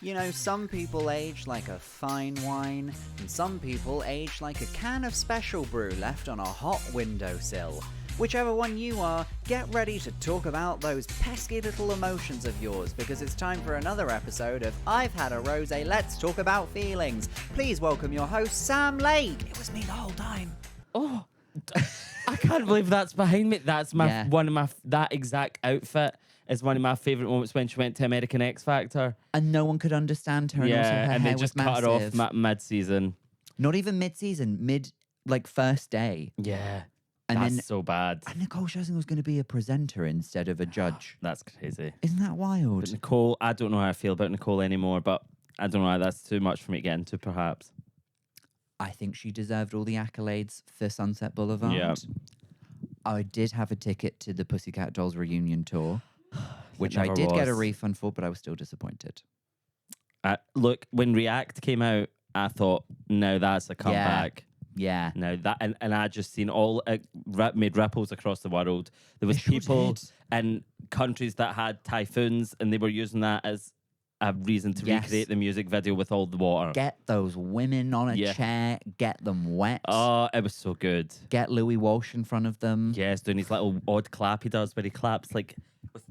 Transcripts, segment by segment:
You know, some people age like a fine wine, and some people age like a can of special brew left on a hot windowsill. Whichever one you are, get ready to talk about those pesky little emotions of yours, because it's time for another episode of I've Had a Rosé, Let's Talk About Feelings. Please welcome your host, Sam Lake. It was me the whole time. Oh, I can't believe that's behind me. That's Yeah. that exact outfit is one of my favourite moments when she went to American X Factor. And no one could understand her, and also her and hair they just was cut massive. her off mid-season. Not even mid-season, first day. Yeah, And that's then so bad. and Nicole Scherzinger was going to be a presenter instead of a judge. That's crazy. Isn't that wild? But Nicole, I don't know how I feel about Nicole anymore, but I don't know. That's too much for me to get into, perhaps. I think she deserved all the accolades for Sunset Boulevard. Yeah. I did have a ticket to the Pussycat Dolls reunion tour, which I never did get a was. refund for, but I was still disappointed. Look, when React came out, I thought, no, that's a comeback. Yeah. No, that and I just seen all made ripples across the world. There was It sure people did. in countries that had typhoons, and they were using that as a reason to Yes. recreate the music video with all the water. Get those women on a Yeah. chair, get them wet, Oh, it was so good. get Louis Walsh in front of them. Yes, doing his little odd clap he does, where he claps like with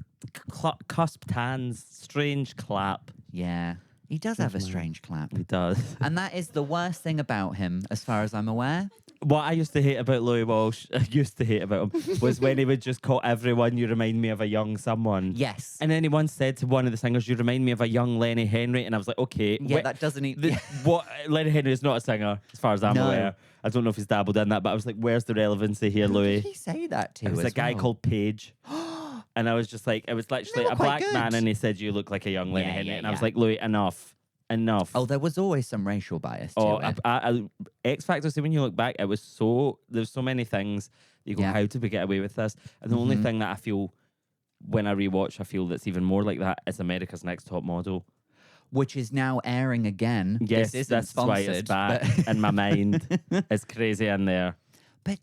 cusped hands, strange clap. Yeah. He does have a strange clap. He does. And that is the worst thing about him, as far as I'm aware. What I used to hate about Louis Walsh, was when he would just call everyone, "You remind me of a young someone." Yes. And then he once said to one of the singers, "You remind me of a young Lenny Henry," and I was like, "Okay, Yeah, that doesn't even... what? Lenny Henry is not a singer, as far as I'm No. aware. I don't know if he's dabbled in that, but I was like, "Where's the relevancy here, Who Louis?" did he say that to? It was as a guy well? called Paige, and I was just like, it was literally were a quite black man, good. and he said, "You look like a young Lenny Yeah, Henry," yeah, and I was yeah. like, "Louis, enough." Oh, there was always some racial bias to Oh, it. X Factor. See, when you look back, there's so many things that you go, Yeah. how did we get away with this? And the only thing that I feel when I rewatch, I feel that's even more like that is America's Next Top Model. Which is now airing again. Yes, this isn't that's why sponsored, it's back but- in my mind. It's crazy in there. But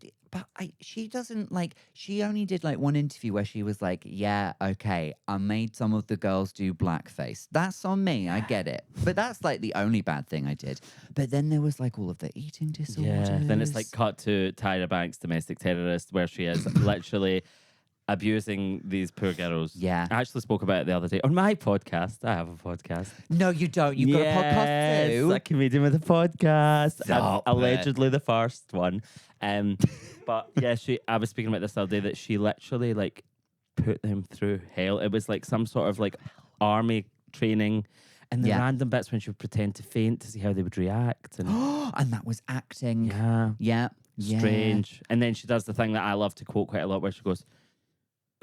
she doesn't she only did one interview where she was like, yeah, okay, I made some of the girls do blackface. That's on me, I get it. But that's the only bad thing I did. But then there was all of the eating disorders. Yeah. Then it's cut to Tyra Banks, domestic terrorist, where she is literally abusing these poor girls. Yeah. I actually spoke about it the other day on my podcast. I have a podcast. No, you don't. You've got a podcast too. A comedian with a podcast. Stop it. Allegedly the first one. But yeah, I was speaking about this the other day that she literally put them through hell. It was some sort of army training. And the Yeah. random bits when she would pretend to faint to see how they would react. And And that was acting. yeah. Yeah. Yeah. Strange. And then she does the thing that I love to quote quite a lot where she goes,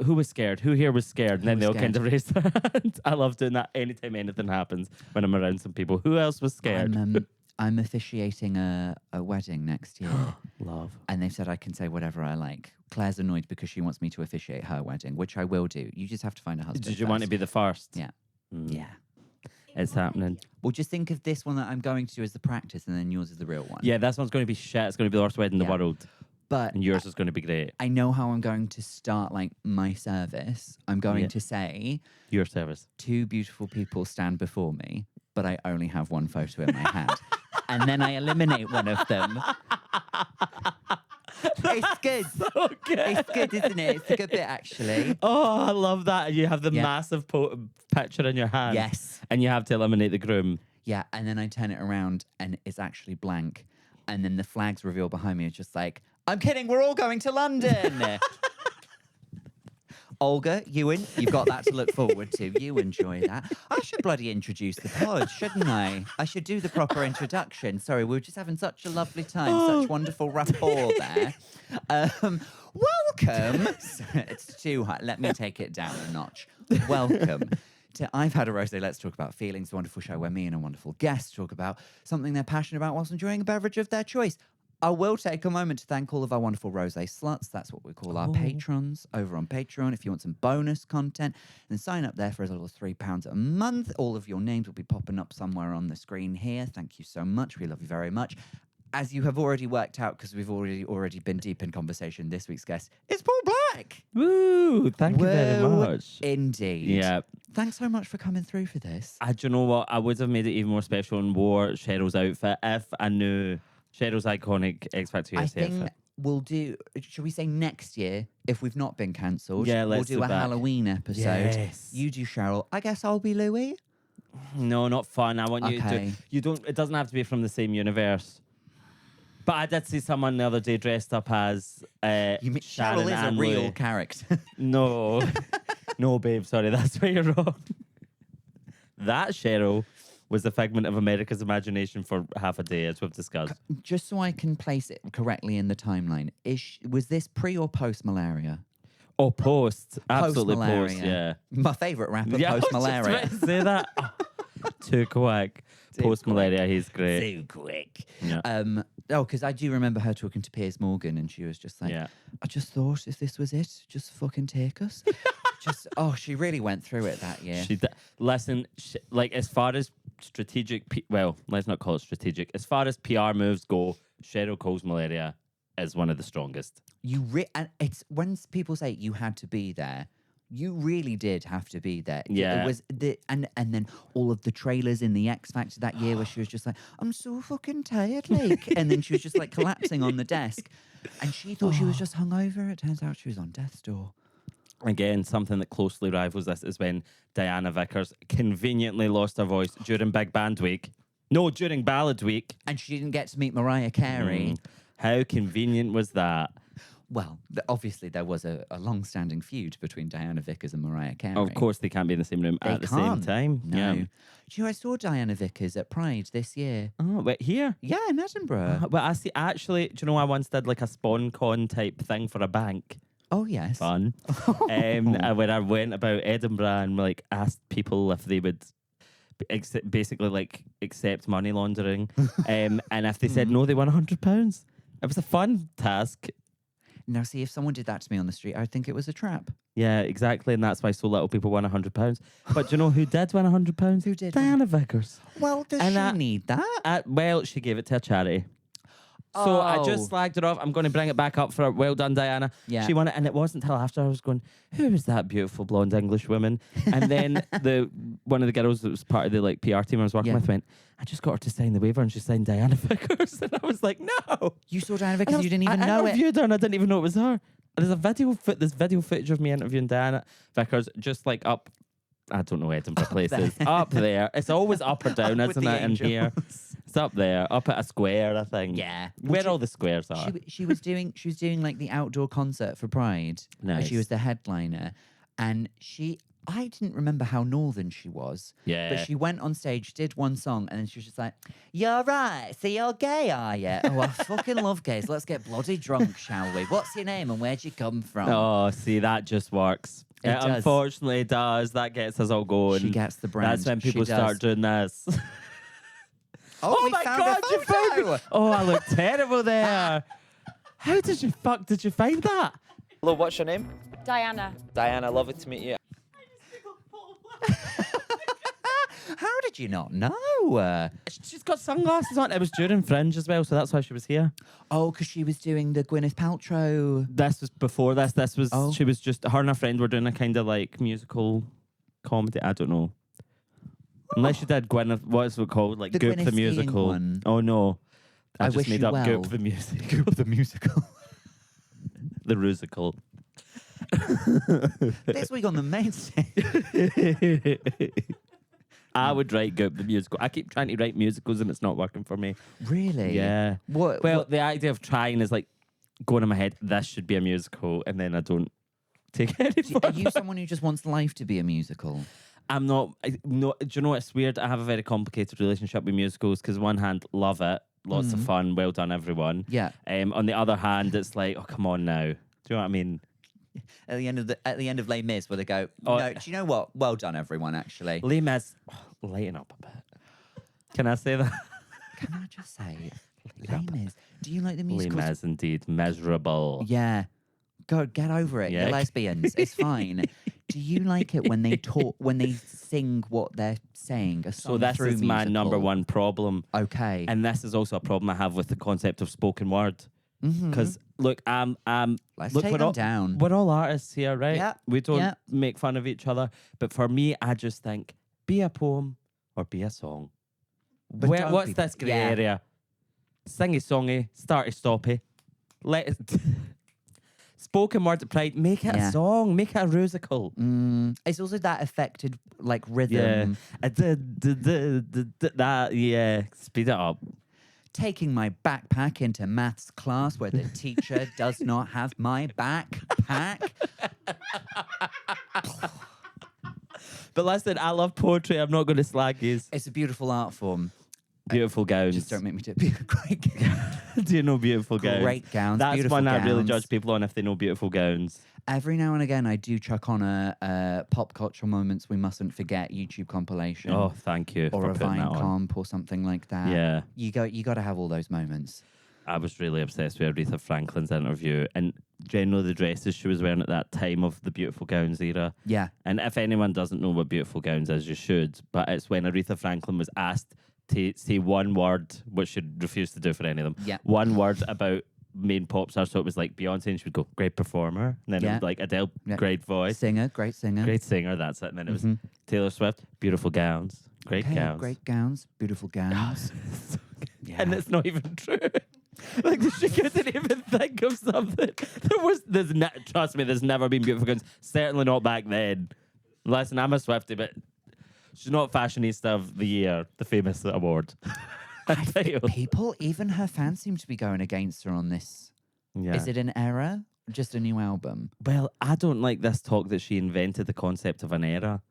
"Who was scared? Who here was scared?" And then was they all scared? kind of raise their hand. I love doing that anytime anything happens when I'm around some people. Who else was scared? I'm officiating a wedding next year. Love. And they said I can say whatever I like. Claire's annoyed because she wants me to officiate her wedding, which I will do. You just have to find a husband. Did you want to first. be the first? Yeah. Mm. Yeah. It's happening. Well, just think of this one that I'm going to do as the practice, and then yours is the real one. Yeah, this one's going to be shit. It's going to be the worst wedding in Yeah. the world. But And yours is going to be great. I know how I'm going to start my service. I'm going Yeah. to say, Your service. 2 beautiful people stand before me, but I only have one photo in my hand. And then I eliminate one of them. It's good. Okay. It's good, isn't it? It's a good bit, actually. Oh, I love that. You have the Yeah. massive picture in your hand. Yes. And you have to eliminate the groom. Yeah, and then I turn it around and it's actually blank. And then the flags reveal behind me. It's just I'm kidding, we're all going to London. Olga, Ewan, you've got that to look forward to. You enjoy that. I should bloody introduce the pod, shouldn't I? I should do the proper introduction. Sorry, we were just having such a lovely time, such wonderful rapport there. Welcome. It's too high. Let me take it down a notch. Welcome to I've Had a Rosé, Let's Talk About Feelings, the wonderful show where me and a wonderful guest talk about something they're passionate about whilst enjoying a beverage of their choice. I will take a moment to thank all of our wonderful rosé sluts. That's what we call our patrons over on Patreon. If you want some bonus content, then sign up there for as little as £3 a month. All of your names will be popping up somewhere on the screen here. Thank you so much. We love you very much. as you have already worked out, because we've already been deep in conversation, this week's guest is Paul Black. Woo! Thank you very Woo, much. Indeed. Yeah. Thanks so much for coming through for this. Do you know what? I would have made it even more special and wore Cheryl's outfit if I knew Cheryl's iconic X Factor I USA think outfit. we'll do, should we say next year, if we've not been cancelled? Yeah, we'll let's do do a that. Halloween episode. Yes. You do Cheryl. I guess I'll be Louis. No, not fun. I want you to. Okay. You don't. It doesn't have to be from the same universe. But I did see someone the other day dressed up as You mean Sharon Cheryl is a and real Louis. character. No, no, babe. Sorry, that's where you're wrong. That Cheryl was a figment of America's imagination for half a day, as we've discussed. Just so I can place it correctly in the timeline, was this pre or post malaria? Oh, post, absolutely Post-malaria. post. Yeah, My favourite rapper, yeah. I was post just malaria. about to say that. Oh, too quick. Post malaria, he's great. Too quick. Yeah. Because I do remember her talking to Piers Morgan, and she was just like, Yeah. I just thought if this was it, just fucking take us. She really went through it that year. Listen, like as far as strategic, well, let's not call it strategic. As far as PR moves go, Cheryl Cole's malaria is one of the strongest. And it's when people say you had to be there. You really did have to be there. Yeah. It was and then all of the trailers in the X Factor that year where she was just like, I'm so fucking tired, like, and then she was just like collapsing on the desk, and she thought she was just hungover. It turns out she was on death's door. Again, something that closely rivals this is when Diana Vickers conveniently lost her voice during Big Band Week. No, during Ballad Week. And she didn't get to meet Mariah Carey. How convenient was that? Well, obviously there was a long-standing feud between Diana Vickers and Mariah Carey. Of course, they can't be in the same room They at the can't. same time. No. Yeah. Do you know, I saw Diana Vickers at Pride this year. Oh, wait, here? Yeah, in Edinburgh. Well, I see. Actually, do you know I once did like a SpawnCon type thing for a bank? Oh, yes. Fun. When I went about Edinburgh and like asked people if they would basically like accept money laundering, and if they said no, they won £100. It was a fun task. Now, see, if someone did that to me on the street, I'd think it was a trap. Yeah, exactly, and that's why so little people won £100. But do you know who did win £100? Who did? Diana Vickers. Well, does And she need that? Well, she gave it to a charity. So I just slagged her off. I'm going to bring it back up for her. Well done, Diana. Yeah. She won it, and it wasn't until after I was going, who was that beautiful blonde English woman? And then one of the girls that was part of the like PR team I was working with went, I just got her to sign the waiver, and she signed Diana Vickers. And I was like, no. You saw Diana Vickers, you didn't even I know it. interviewed her, and I didn't even know it was her. There's a video footage of me interviewing Diana Vickers, just like up. I don't know Edinburgh places. Up there. It's always up or down, Up with isn't the it? In here. It's up there, up at a square, I think. Yeah. Where all the squares are. She was doing like the outdoor concert for Pride. Where she Nice. was the headliner, and I didn't remember how northern she was. Yeah. But she went on stage, did one song, and then she was just like, "You're right. So you're gay, are you? Oh, I fucking love gays. Let's get bloody drunk, shall we? What's your name and where'd you come from?" Oh, see, that just works. It does. Unfortunately does. That gets us all going. She gets the brand. That's when people She does. start doing this. Oh, we my found God, a you found photo. me. Oh, I look terrible there. How did you find that? Hello, what's your name? Diana. Diana, lovely to meet you. How did you not know? She's got sunglasses on. It was during Fringe as well, so that's why she was here. Oh, because she was doing the Gwyneth Paltrow. This was before this. This was Oh. She was just her and her friend were doing a kind of like musical comedy. I don't know. Unless you did Gwyneth, what's it called? Like The Goop Gwyneth the skiing musical. one. Oh no. I I just wish made you up well. Goop the music. Goop the musical. The Rusical. This week on the main stage. I would write Goop the musical. I keep trying to write musicals and it's not working for me. Really? Yeah. What? Well, the idea of trying is like going in my head, this should be a musical, and then I don't take it any Are further. you someone who just wants life to be a musical? I'm not. No, do you know what's weird? I have a very complicated relationship with musicals because, on one hand, love it, lots of fun, well done, everyone. Yeah. On the other hand, it's like, oh, come on now. Do you know what I mean? At the end of Les Mis, where they go, Oh. no, do you know what? Well done, everyone. Actually, Les Mis, lighten up a bit. Can I say that? can I just say, Les Mis? Do you like the Les musicals? Mis, indeed, miserable. Yeah. Go get over it. Yeah. You're lesbians. It's fine. Do you like it when they talk, when they sing what they're saying? A song So this through is my number musical? one problem. Okay. And this is also a problem I have with the concept of spoken word. Because look, Let's look, take we're them all, down. We're all artists here, right? Yeah, We don't yeah. make fun of each other. But for me, I just think, be a poem or be a song. But don't What's be- this grey yeah. area? Singy songy, starty stoppy. Let it spoken word pride, make it Yeah. a song, make it a musical. It's also that affected like Yeah. rhythm. That, yeah. Speed it up. Taking my backpack into maths class where the teacher does not have my backpack. But listen, I love poetry. I'm not going to slag yous. It's a beautiful art form. Beautiful gowns. Just don't make me do it. Great gowns. Do you know beautiful gowns? Great gowns, That's beautiful one I really gowns. judge people on if they know beautiful gowns. Every now and again, I do chuck on a pop culture moments we mustn't forget YouTube compilation. Oh, thank you or for a putting Vine that on. comp or something like that. Yeah. You got to have all those moments. I was really obsessed with Aretha Franklin's interview and generally the dresses she was wearing at that time of the beautiful gowns era. Yeah. And if anyone doesn't know what beautiful gowns is, you should. But it's when Aretha Franklin was asked to say one word, which she refused to do for any of them. Yeah. One word about main pop stars. So it was like Beyonce, and she would go, great performer. And then it Yeah. was like Adele, Yeah. great voice. Singer, great singer. Great singer, that's it. And then it was Taylor Swift, beautiful gowns. Great Okay, gowns. Great gowns, beautiful gowns. Yeah. And it's not even true. Like she couldn't even think of something. Trust me, there's never been beautiful gowns. Certainly not back then. Listen, I'm a Swiftie, but she's not fashionista of the year, the famous award. I feel. People, even her fans seem to be going against her on this. Yeah. Is it an era? Just a new album? Well, I don't like this talk that she invented the concept of an era.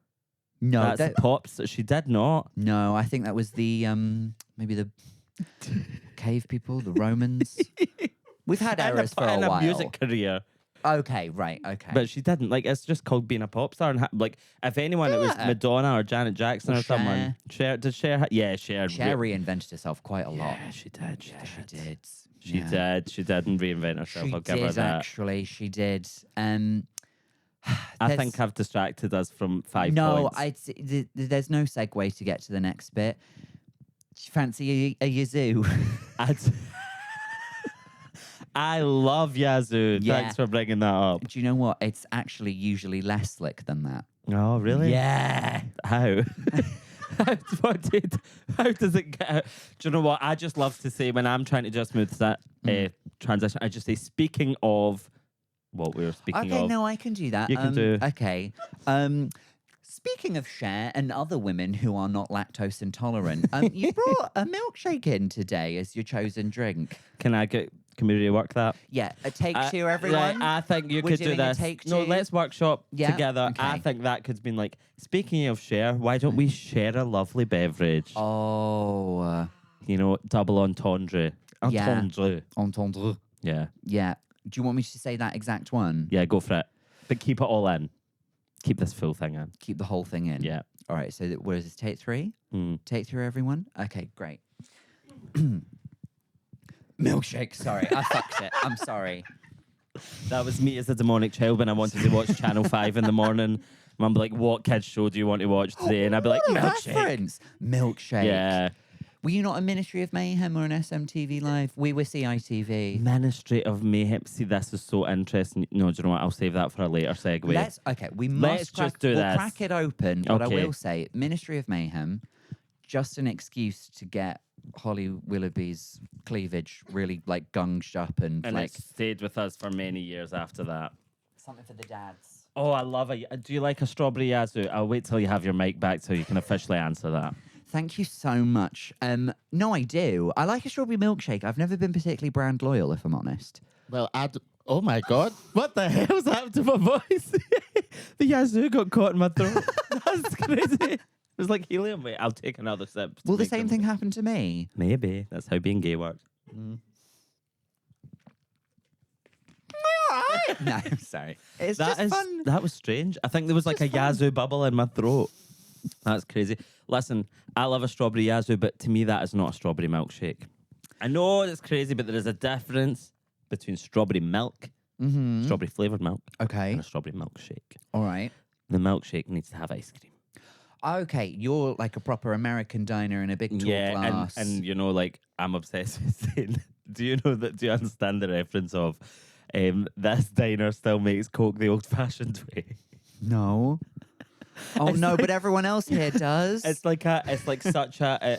No, That's the pops. She did not. no. I think that was the maybe the cave people, the Romans. We've had eras for a in while. a music career. Okay, right. Okay. But she didn't. Like, it's just called being a pop star. And like, if anyone, it was Yeah. Madonna or Janet Jackson Or or someone. Cher, did Cher? Yeah, Cher. Cher reinvented herself quite a lot. Yeah, she did. She did. She did. She didn't reinvent herself. She I'll give her did that. actually. She did. I think I've distracted us from 5 no. points. There's no segue to get to the next bit. Do you fancy a Yazoo? I love Yazoo. Yeah. Thanks for bringing that up. Do you know what? It's actually usually less slick than that. Oh, really? Yeah. How? How does it get out? Do you know what? I just love to say when I'm trying to just move that transition, I just say, speaking of what we were speaking Okay, of. no, I can do that. You can do. Okay. Speaking of Cher and other women who are not lactose intolerant, you brought a milkshake in today as your chosen drink. Can we rework that? Yeah, a take two, everyone. I think you We're could do doing a this. take No, two? let's workshop Yeah? together. I Okay. think that could have been like, speaking of Cher, why don't we share a lovely beverage? Oh, You know, double entendre. Yeah. Entendre. entendre. Yeah. Yeah. Do you want me to say that exact one? Yeah, go for it. But keep it all in. Keep this full thing in. Keep the whole thing in. Yeah. All right. So what is this? Take three. Take three, everyone. Okay, great. Milkshake. Sorry, I fucked it. I'm sorry. That was me as a demonic child when I wanted to watch Channel 5 in the morning. Mum would be like, what kids show do you want to watch today? And I'd be like, What a milkshake. reference. Milkshake. Yeah. Were you not a Ministry of Mayhem or an SMTV Live? We were CITV. Ministry of Mayhem. See, this is so interesting. No, do you know what? I'll save that for a later segue. We must Let's crack, just do we'll this. crack it open, but I Okay. will say, Ministry of Mayhem, just an excuse to get Holly Willoughby's cleavage really like gunged up and like it stayed with us for many years after that. something for the dads. Oh, I love it. Do you like a strawberry Yazoo? I'll wait till you have your mic back so you can officially answer that. Thank you so much. No, I do. I like a strawberry milkshake. I've never been particularly brand loyal, if I'm honest. Well, oh my God. What the hell's happened to my voice? The Yazoo got caught in my throat. That's crazy. It was like helium. Wait, I'll take another sip. Will the same thing happen to me? Maybe. That's how being gay works. No, I'm sorry. It's just fun. That was strange. I think there was like a Yazoo bubble in my throat. That's crazy. Listen, I love a strawberry Yazoo, but to me that is not a strawberry milkshake. I know it's crazy, but there is a difference between strawberry milk, strawberry flavoured milk, Okay. and a strawberry milkshake. All right. The milkshake needs to have ice cream. Okay, you're like a proper American diner in a big tall glass. And you know, like I'm obsessed with saying. Do you know that? Do you understand the reference of this diner still makes Coke the old-fashioned way? No. Oh It's no, like- but everyone else here does. It's like such a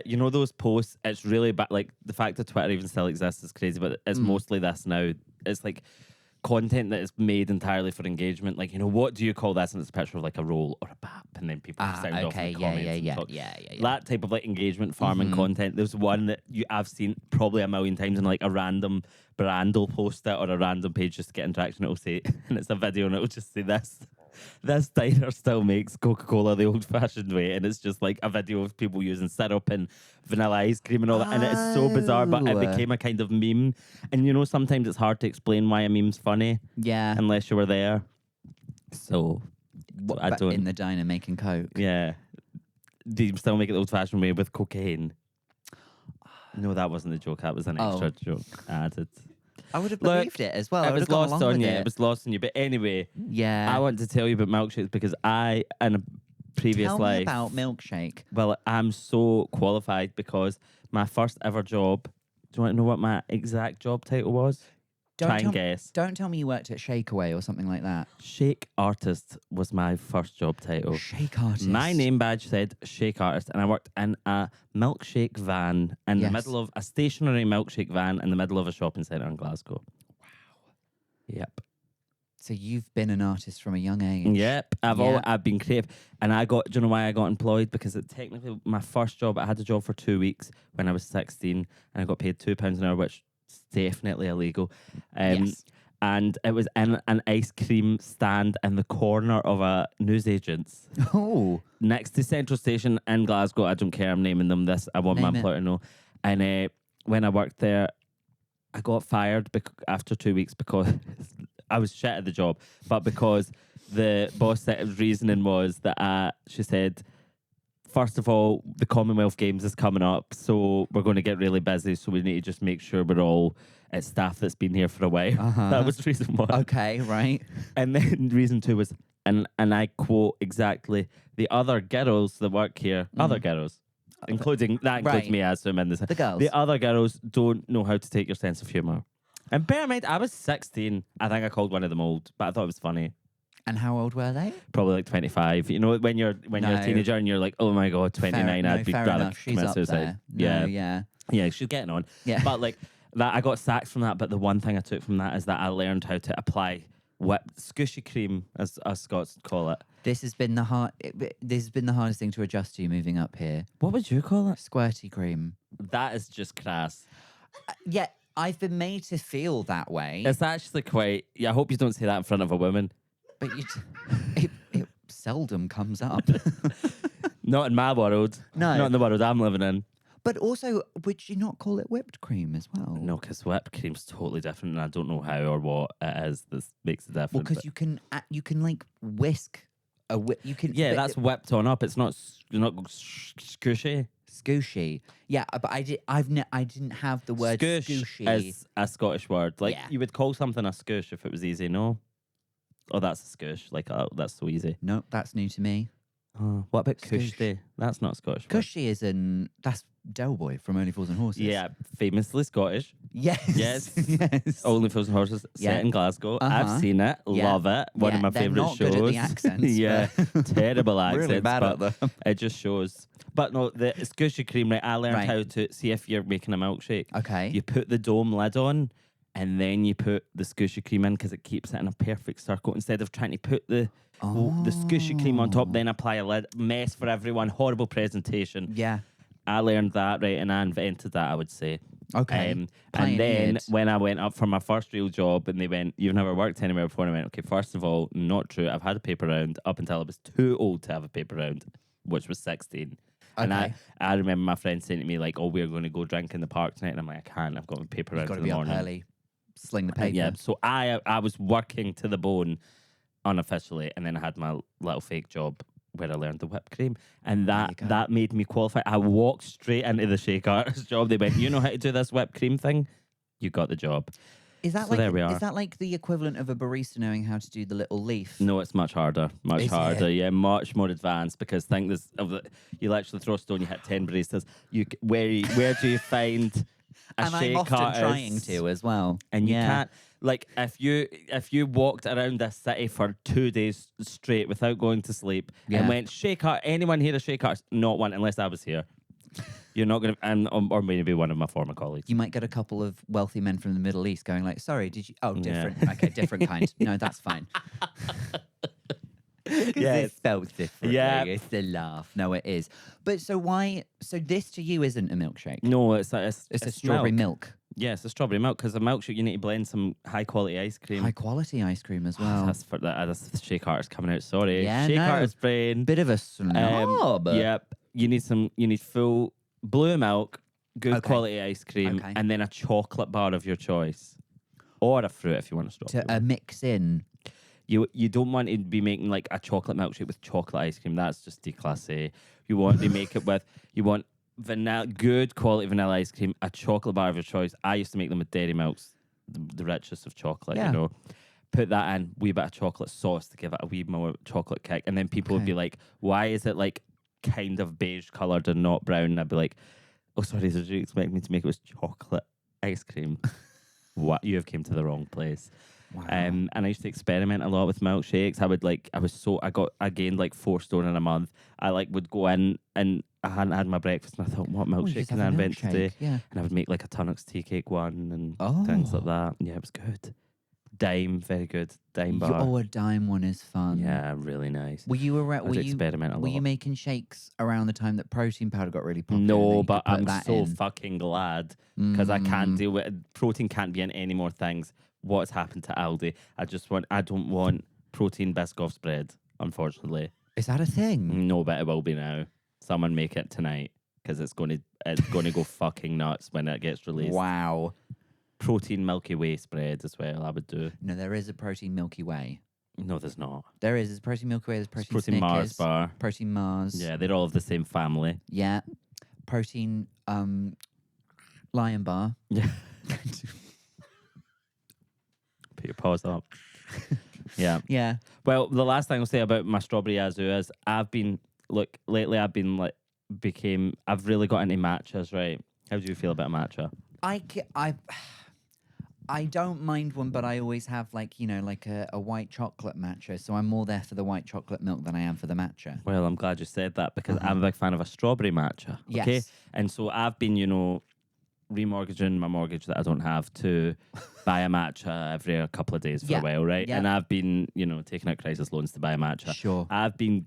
you know those posts. It's really bad. Like the fact that Twitter even still exists is crazy, but it's mostly this now. It's like content that is made entirely for engagement. Like, you know, what do you call this? And it's a picture of like a roll or a bap, and then people sound off in the comments. Yeah. That type of like engagement farming content. There's one that I've seen probably a million times in like a random brand will post it or a random page just to get interaction. It'll say, and it's a video, and it'll just say this diner still makes Coca-Cola the old-fashioned way, and it's just like a video of people using syrup and vanilla ice cream and all that, and it is so bizarre, but it became a kind of meme. And you know, sometimes it's hard to explain why a meme's funny Yeah. unless you were there. So I But don't. in the diner making Coke. Yeah, do you still make it the old-fashioned way with cocaine? No, that wasn't the joke. That was an extra joke added. I would have Look, believed it as well. I It would was have gone lost along on with you. it. It was lost on you. But anyway, Yeah. I want to tell you about milkshakes because I, in a previous Tell life, me about milkshake. well, I'm so qualified because my first ever job. Do you want to know what my exact job title was? Try and guess. Don't tell me you worked at Shakeaway or something like that. Shake artist was my first job title. Shake artist. My name badge said shake artist, and I worked in a milkshake van in the Yes. middle of a stationary milkshake van in the middle of a shopping centre in Glasgow. Wow. Yep. So you've been an artist from a young age. Yep, Yeah. I've been creative, and I got. Do you know why I got employed? Because technically my first job, I had a job for 2 weeks when I was 16, and I got paid £2 an hour, which is definitely illegal. Yes. And it was in an ice cream stand in the corner of a newsagent's Oh. next to Central Station in Glasgow. I don't care. I'm naming them this. I want my Name it. employer to know. And when I worked there, I got fired after 2 weeks because I was shit at the job, but because the boss said reasoning was that she said, first of all, the Commonwealth Games is coming up, so we're going to get really busy, so we need to just make sure we're all staff that's been here for a while. That was reason one. Okay, right. And then reason two was, and I quote exactly, the other girls that work here, other girls, including Right. me as I'm in this. The girls. The other girls don't know how to take your sense of humour. And bear in mind, I was 16. I think I called one of them old, but I thought it was funny. And how old were they? Probably like 25. You know, when you're a No. teenager and you're like, oh my God, 29, I'd be fair rather enough. She's commit up suicide. there. No, Yeah. yeah. Yeah, she's getting on. Yeah. But like that, I got sacked from that. But the one thing I took from that is that I learned how to apply whipped scooshy cream, as us Scots call it. This has been the hardest thing to adjust to moving up here. What would you call it? Squirty cream. That is just crass. Yeah, I've been made to feel that way. It's actually quite. Yeah, I hope you don't say that in front of a woman. But it seldom comes up. Not in my world. No. Not in the world I'm living in. But also, would you not call it whipped cream as well? No, because whipped cream's totally different, and I don't know how or what it is that makes it different. Well, because but- you can like whisk a you can yeah, that's whipped on up. It's not scooshy. scooshy. Yeah, but I didn't have the word Scoosh scooshy. is a Scottish word. Like Yeah. you would call something a scoosh if it was easy. No. Oh, that's a scoosh. Like, oh, that's so easy. No, that's new to me. What about Scoosh. cushy? That's not a Scottish word. Cushy is that's Del Boy from Only Fools and Horses. Yeah, famously Scottish. Yes. Yes. yes. Only Fools and Horses, Yeah. set in Glasgow. Uh-huh. I've seen it, Yeah. love it. One of Yeah, my they're favourite not shows. good at the accents, yeah, terrible accents. Really bad at but them. It just shows. But no, the scooshy cream, right? I learned Right. how to see if you're making a milkshake. Okay. You put the dome lid on, and then you put the scooshy cream in because it keeps it in a perfect circle. Instead of trying to put the scooshy cream on top, then apply a lid. Mess for everyone. Horrible presentation. Yeah. I learned that, right, and I invented that, I would say. Okay. And then Pioneered. when I went up for my first real job and they went, you've never worked anywhere before, and I went, okay, first of all, not true. I've had a paper round up until I was too old to have a paper round, which was 16. And Okay. I remember my friend saying to me, like, oh, we're going to go drink in the park tonight. And I'm like, I can't. I've got a paper You've round got in to be the up morning. early. Sling the paper. Yeah, so I was working to the bone unofficially, and then I had my little fake job where I learned the whipped cream, and you go. that made me qualify. I walked straight into the shake artist job. They went, you know how to do this whipped cream thing? You got the job. Is that So there we are. Is that like the equivalent of a barista knowing how to do the little leaf? No, it's much harder. Much Is harder. it? Yeah, much more advanced because think this you literally throw a stone, you hit 10 baristas. Where do you find a And shake I'm often artist? trying to as well. And you Yeah. can't like if you walked around this city for 2 days straight without going to sleep Yeah. and went shake art. Anyone here a shake artist? Not one, unless I was here. You're not gonna, or maybe one of my former colleagues. You might get a couple of wealthy men from the Middle East going like, sorry, did you... Oh, different. Okay, different kind. No, that's fine. Yeah, It's spelled differently. Yeah. It's the laugh. No, it is. But so why... So this to you isn't a milkshake? No, it's a strawberry milk. Yeah, it's a strawberry milk because a milkshake you need to blend some high quality ice cream. High quality ice cream as well. That's for that. That's the shake artist coming out. Sorry, Yeah, shake no. artist brain. Bit of a snob. Yep. You need full blue milk, good Okay. quality ice cream, Okay. and then a chocolate bar of your choice, or a fruit if you want a strawberry. To mix in. You don't want to be making like a chocolate milkshake with chocolate ice cream. That's just declassé. You want to make it with vanilla, good quality vanilla ice cream, a chocolate bar of your choice. I used to make them with dairy milks, the richest of chocolate. Yeah. You know, put that in, wee bit of chocolate sauce to give it a wee more chocolate kick, and then people would be like, "Why is it like kind of beige coloured and not brown?" And I'd be like, "Oh, sorry, did you expect me to make it with chocolate ice cream?" What, you have came to the wrong place. Wow. And I used to experiment a lot with milkshakes. I gained like 4 stone in a month. I like would go in and I hadn't had my breakfast and I thought, what Oh, you milkshake just can have I a invent today? milkshake, yeah. And I would make like a Tunnocks tea cake one and things like Oh. that. Yeah, it was good. Dime, very good. Dime bar. Oh, a dime one is fun. Yeah, really nice. Were you I would experiment a lot. Were you making shakes around the time that protein powder got really popular? and then No, you but could put I'm that so in? fucking glad because I can't Mm. deal with protein. Can't be in any more things. What's happened to Aldi? I don't want protein Biscoff's bread. Unfortunately, Is that a thing? no, but it will be now. Someone make it tonight because it's going to go fucking nuts when it gets released. Wow. Protein Milky Way spread as well. I would do. No, there is a protein Milky Way. No, there's not. There is. There's protein Milky Way. There's It's protein protein Mars Snickers, bar. protein Mars. Yeah, they're all of the same family. Yeah. Protein Lion Bar. Yeah. Put your paws up. Yeah. Yeah. Well, the last thing I'll say about my strawberry Yazoo is I've really got into matchas, right? How do you feel about a matcha? I don't mind one, but I always have like a white chocolate matcha. So I'm more there for the white chocolate milk than I am for the matcha. Well, I'm glad you said that because I'm a big fan of a strawberry matcha. Okay. Yes. And so I've been, remortgaging my mortgage that I don't have to buy a matcha every couple of days for a while, right? Yeah. And I've been, taking out crisis loans to buy a matcha. Sure. I've been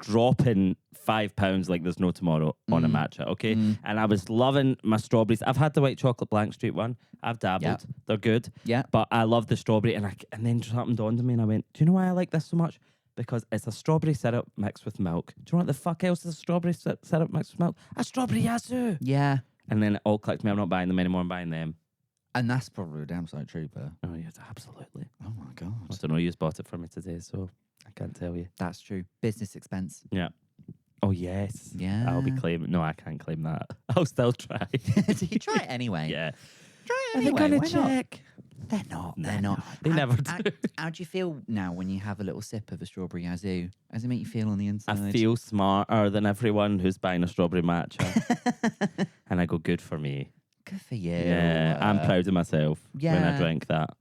dropping £5 like there's no tomorrow on a matcha, okay? And I was loving my strawberries. I've had the white chocolate Blank Street one. I've dabbled. They're good. Yeah. But I love the strawberry. And then something dawned on me and I went, do you know why I like this so much? Because it's a strawberry syrup mixed with milk. Do you know what the fuck else is a strawberry syrup mixed with milk? A strawberry Yazoo. Yeah. And then it all clicked me. I'm not buying them anymore. I'm buying them. And that's probably a damn sight cheaper. Oh, yes, absolutely. Oh my I God. don't know. You just bought it for me today, so I can't tell you. That's true. Business expense. Yeah. Oh, yes. Yeah. I'll be claiming. No, I can't claim that. I'll still try. Did you try it anyway? Yeah. Try it Are they anyway. going Why to not? check? They're not. No, They're not. no, they never do. How do you feel now when you have a little sip of a strawberry Yazoo? How does it make you feel on the inside? I feel smarter than everyone who's buying a strawberry matcha. And I go, good for me. Good for you. Yeah, I'm proud of myself when I yeah. drink that.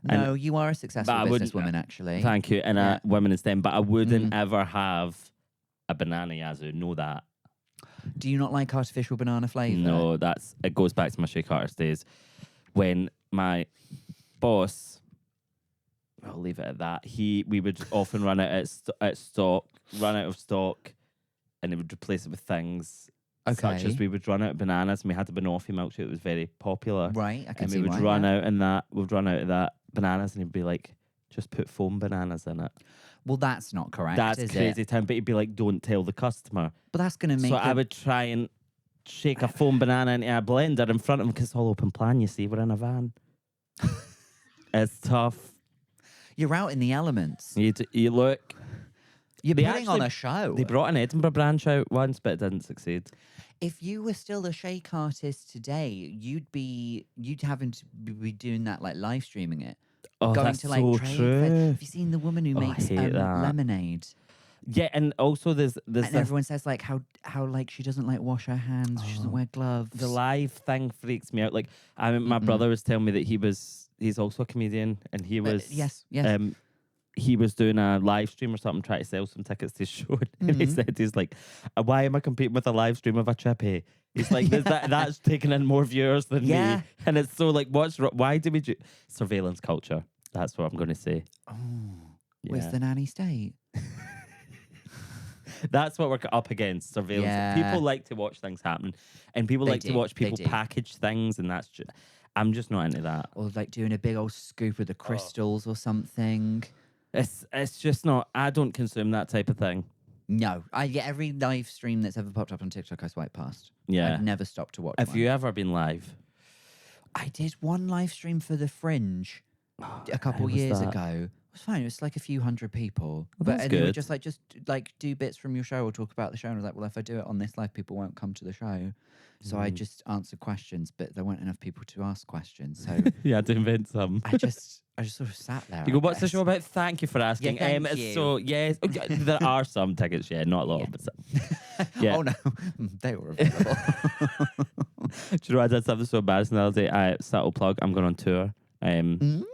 No, you are a successful but I wouldn't- businesswoman, actually. Thank you. And Yeah. women in STEM, but I wouldn't ever have a banana Yazoo. Know that. Do you not like artificial banana flavour? No, it goes back to my shake artist days when my boss, I'll leave it at that. We would often run out of stock, and he would replace it with things such as we would run out of bananas, and we had a banoffee milkshake that was very popular. Right, I can And see we would why, run yeah. out in that. We'd run out of that bananas, and he'd be like, "Just put foam bananas in it." Well, that's not correct, That's is crazy it? time. But he'd be like, "Don't tell the customer." But that's going to make So I would try and shake a foam banana into a blender in front of him because it's all open plan. You see, we're in a van. It's tough. You're out in the elements. You look. You're They putting on actually- a show. They brought an Edinburgh branch out once, but it didn't succeed. If you were still a shake artist today, you'd having to be doing that, like live streaming it. Oh, Going that's to like so trade true. fairs. Have you seen the woman who Oh, I makes hate that. lemonade? Yeah, and also there's And this, everyone says like how like she doesn't like wash her hands, she doesn't wear gloves. the live thing freaks me out. Like, I mean, my brother was telling me that he's also a comedian, and he was yes. he was doing a live stream or something, trying to sell some tickets to his show. And he said, he's like, why am I competing with a live stream of a chippy? He's like, that's taking in more viewers than Yeah. me. And it's so like, why do we do surveillance culture? That's what I'm going to say. Oh, Yeah. where's the nanny state? That's what we're up against, surveillance. Yeah. People like to watch things happen, and people They like to do, watch they people do. package things, and that's just, I'm just not into that. Or like doing a big old scoop of the crystals or something. It's just not, I don't consume that type of thing. No, every live stream that's ever popped up on TikTok, I swipe past. Yeah. I've never stopped to watch. Have one. you ever been live? I did one live stream for the Fringe a couple was years that? ago. It was fine. It was like a few hundred people. that's and they were good. just like do bits from your show or talk about the show. And I was like, well, if I do it on this live, people won't come to the show. So I just answered questions, but there weren't enough people to ask questions. So Yeah, to invent some. I just sort of sat there. You go, I what's the guess. show about? Thank you for asking. thank it's you. so, yes. Oh, yeah, there are some tickets, yeah, not a lot, Yeah. but some. Yeah. Oh no, they were available. Do you know, I did something so embarrassing the other day. Subtle plug, I'm going on tour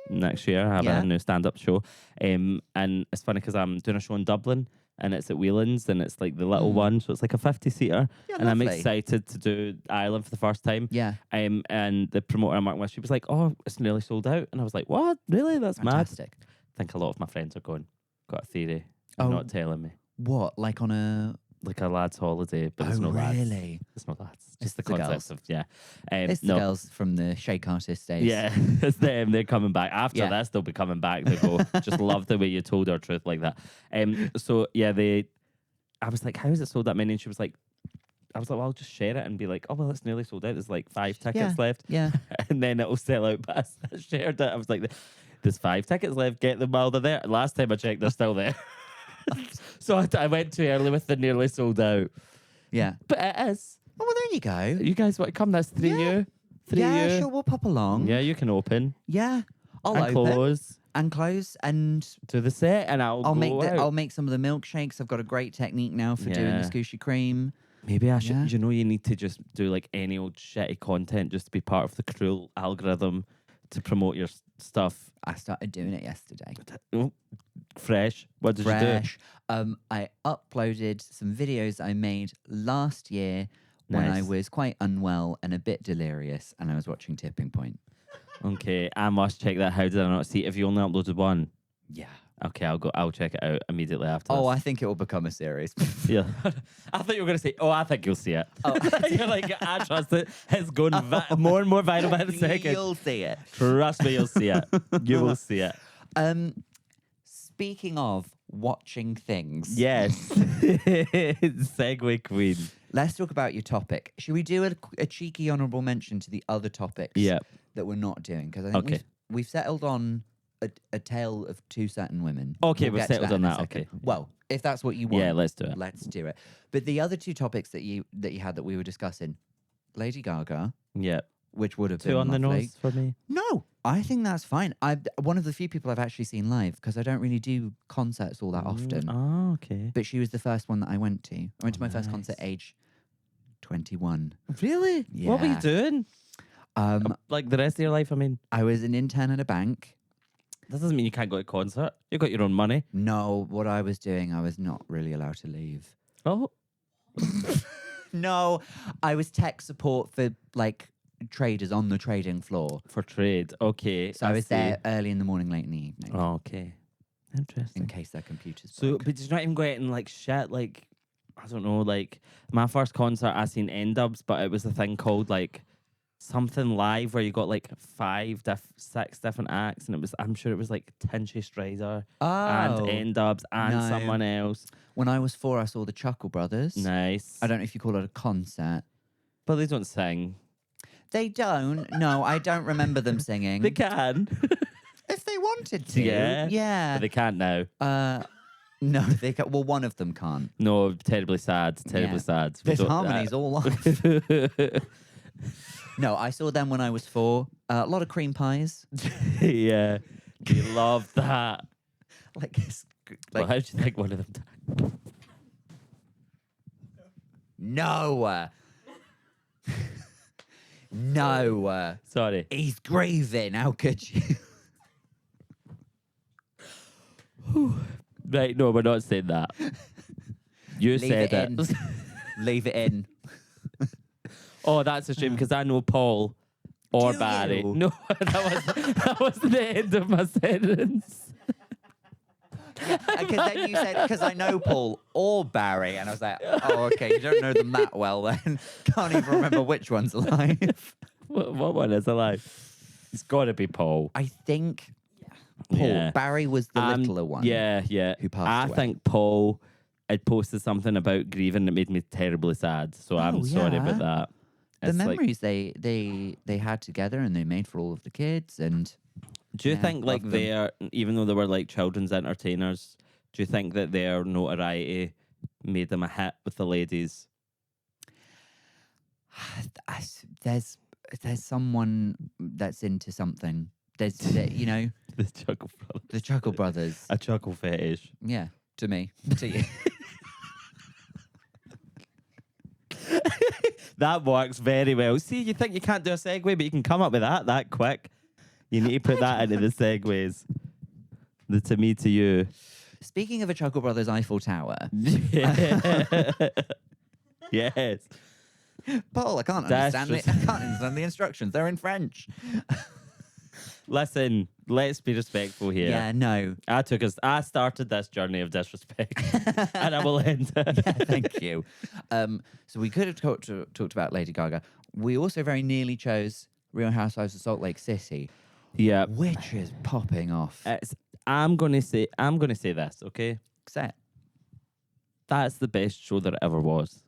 next year. I have Yeah. a new stand-up show. And it's funny because I'm doing a show in Dublin, and it's at Whelan's, and it's like the little one, so it's like a 50-seater. Yeah, and I'm lovely. excited to do Ireland for the first time. Yeah, And the promoter I'm working with, she was like, oh, it's nearly sold out. And I was like, what? Really? That's mad. fantastic. I think a lot of my friends are going. Got a theory. They're Oh. not telling me. What, like on a? Like a lad's holiday, but there's Oh, no lads. really? There's no lads. It's Just the the concept girls. of, yeah. It's the no. girls from the Shake Artist days. Yeah, it's them. They're coming back. After Yeah. this, they'll be coming back. They go, just love the way you told our truth like that. So, yeah, I was like, how is it sold that many? And she was like, I was like, well, I'll just share it and be like, oh, well, it's nearly sold out. There's like 5 tickets left. Yeah. And then it'll sell out. But I shared it. I was like, there's 5 tickets left. Get them while they're there. Last time I checked, they're still there. So I went too early with the nearly sold out. Yeah. But it is. Oh, well, there you go. You guys want to come? That's 3 Yeah. you. 3 Yeah, you. sure, we'll pop along. Yeah, you can open Yeah. I'll and open close. and close and To the set, and I'll go out. I'll make some of the milkshakes. I've got a great technique now for doing the Yeah. scooshy cream. Maybe I should. Yeah. You know, you need to just do like any old shitty content just to be part of the cruel algorithm to promote your stuff. I started doing it yesterday. Oh, fresh. What did you Fresh. I uploaded some videos I made last year when I Nice. was quite unwell and a bit delirious, and I was watching Tipping Point. do? Okay, I must check that. How did I not see it? If you only uploaded one, Yeah. okay, I'll check it out immediitely after. Oh, this. I think it will become a series. Yeah. I thought you were going to say, oh, I think you'll see it. Oh. You're like, I trust it. It's going more and more viral by the second. You'll see it. Trust me, you'll see it. You will see it. Speaking of watching things, Yes. Segway queen. let's talk about your topic. Should we do a cheeky honourable mention to the other topics Yeah. that we're not doing? Because I think Okay. we've settled on a tale of 2 certain women. Okay, We'll we've get to settled that on in a that, second. okay. Well, if that's what you want, Yeah, let's do it. Let's do it. But the other 2 topics that you had that we were discussing, Lady Gaga, Yeah. which would have 2 been on the lovely. nose for me. No, I think that's fine. I'm one of the few people I've actually seen live because I don't really do concerts all that often. Oh, okay. But she was the first one that I went to. I went to my first concert Nice. age 21. Really? What were you Yeah. doing? Like the rest of your life, I mean, I was an intern at a bank. that doesn't mean you can't go to a concert. You got your own money. No, what I was doing, I was not really allowed to leave. Oh. No, I was tech support for like traders on the trading floor. For trade. Okay. So I was see. there early in the morning, late in the evening, Oh, okay. Interesting. in case their computers So, broke. but did you not even go out and like shit? Like, I don't know. Like, my first concert, I seen N-Dubs, but it was a thing called like something live where you got like 6 different acts, and I'm sure it was like Tinchy Strider and N-Dubs and no. someone else. When I was 4, I saw the Chuckle Brothers. Nice. I don't know if you call it a concert. But they don't sing. They don't. No, I don't remember them singing. They can. If they wanted to. Yeah. Yeah. But they can't now. No, they can't. Well, one of them can't. No, terribly sad. Terribly Yeah. sad. There's harmonies all life. No, I saw them when I was 4. A lot of cream pies. Yeah. They love that. Like, Well, how do you think one of them died? no. No. Sorry. He's grieving. How could you? Right, no, we're not saying that. You Leave said it in. Leave it in. Oh, that's a shame because I know Paul or Do Barry. you? No, that was the end of my sentence. Because then you said, because I know Paul or Barry. And I was like, oh, okay, you don't know them that well then. Can't even remember which one's alive. What one is alive? It's got to be Paul. I think Paul. Yeah. Barry was the littler one. Yeah, yeah. Who passed I away. think Paul had posted something about grieving that made me terribly sad. So I'm sorry yeah. about that. The It's like- memories they had together and they made for all of the kids. And do you Yeah, think like love them. they're, even though they were like children's entertainers, do you think that their notoriety made them a hit with the ladies? there's someone that's into something. There's, you know, The Chuckle Brothers. the Chuckle Brothers. A chuckle fetish. Yeah, to me. To you. That works very well. See, you think you can't do a segue, but you can come up with that quick. You need to put that into the segues. The to me to you. Speaking of a Chuckle Brothers Eiffel Tower, Yes. Paul, I can't That's understand it. just- I can't understand the instructions. They're in French. Listen, let's be respectful here. Yeah, no. I started this journey of disrespect, and I will end it. Yeah, thank you. So we could have talked about Lady Gaga. We also very nearly chose Real Housewives of Salt Lake City, Yeah. which is popping off. I'm gonna say this, okay? Except, That's the best show there ever was.